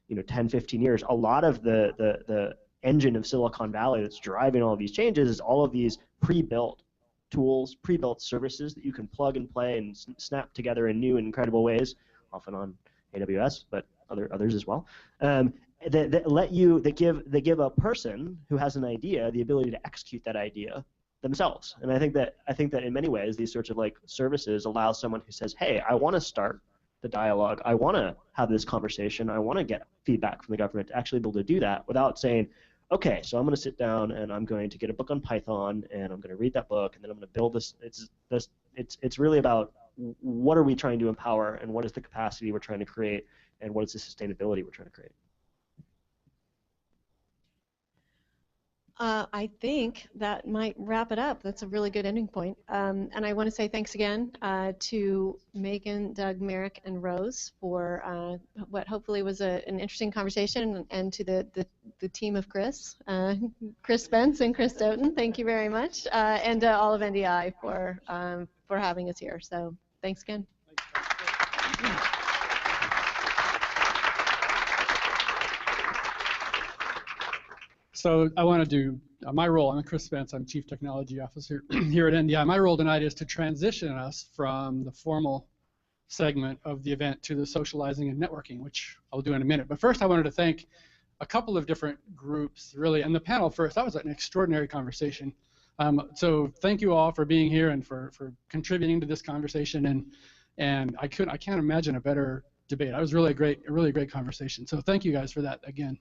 10, 15 years, a lot of the engine of Silicon Valley that's driving all of these changes is all of these pre-built tools, pre-built services that you can plug and play and snap together in new and incredible ways, often on AWS, but others as well. that give a person who has an idea the ability to execute that idea themselves. And I think that in many ways these sorts of like services allow someone who says, hey, I want to start the dialogue, I want to have this conversation, I want to get feedback from the government, to actually be able to do that without saying, okay, so I'm going to sit down and I'm going to get a book on Python and I'm going to read that book and then I'm going to build this. It's really about what are we trying to empower and what is the capacity we're trying to create and what is the sustainability we're trying to create. I think that might wrap it up. That's a really good ending point. And I want to say thanks again to Megan, Doug, Merrick, and Rose for what hopefully was an interesting conversation, and to the team of Chris Spence and Chris Doughton. Thank you very much, and all of NDI for having us here. So thanks again. So I want to do my role. I'm Chris Spence. I'm Chief Technology Officer here at NDI. My role tonight is to transition us from the formal segment of the event to the socializing and networking, which I'll do in a minute. But first I wanted to thank a couple of different groups, really, and the panel first. That was an extraordinary conversation. So thank you all for being here and for contributing to this conversation. And I can't imagine a better debate. It was really a really great conversation. So thank you guys for that again.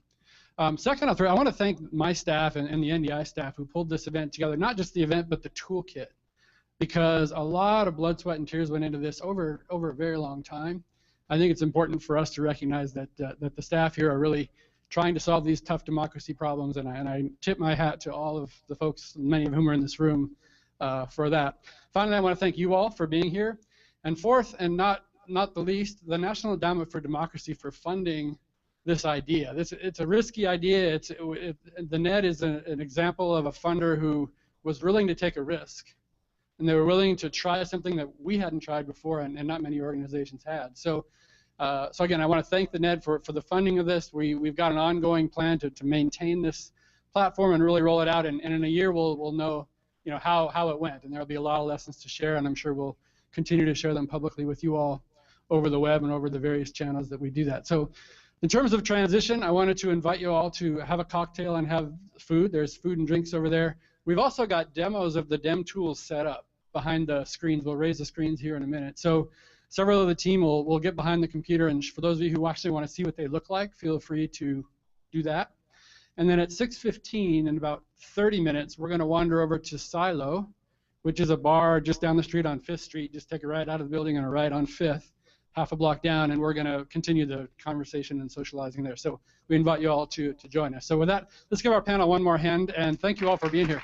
Second, I want to thank my staff and the NDI staff who pulled this event together, not just the event, but the toolkit, because a lot of blood, sweat, and tears went into this over a very long time. I think it's important for us to recognize that the staff here are really trying to solve these tough democracy problems, and I tip my hat to all of the folks, many of whom are in this room, for that. Finally, I want to thank you all for being here. And fourth, and not the least, the National Endowment for Democracy for funding this idea. It's a risky idea. The NED is an example of a funder who was willing to take a risk, and they were willing to try something that we hadn't tried before, and not many organizations had. So again, I want to thank the NED for the funding of this. We've got an ongoing plan to maintain this platform and really roll it out, and in a year we'll know how it went, and there'll be a lot of lessons to share, and I'm sure we'll continue to share them publicly with you all over the web and over the various channels that we do that. So in terms of transition, I wanted to invite you all to have a cocktail and have food. There's food and drinks over there. We've also got demos of the DemTools set up behind the screens. We'll raise the screens here in a minute. So several of the team will get behind the computer, and for those of you who actually want to see what they look like, feel free to do that. And then at 6:15, in about 30 minutes, we're going to wander over to Silo, which is a bar just down the street on 5th Street. Just take a right out of the building and a right on 5th. Half a block down, and we're going to continue the conversation and socializing there. So we invite you all to join us. So with that, let's give our panel one more hand, and thank you all for being here.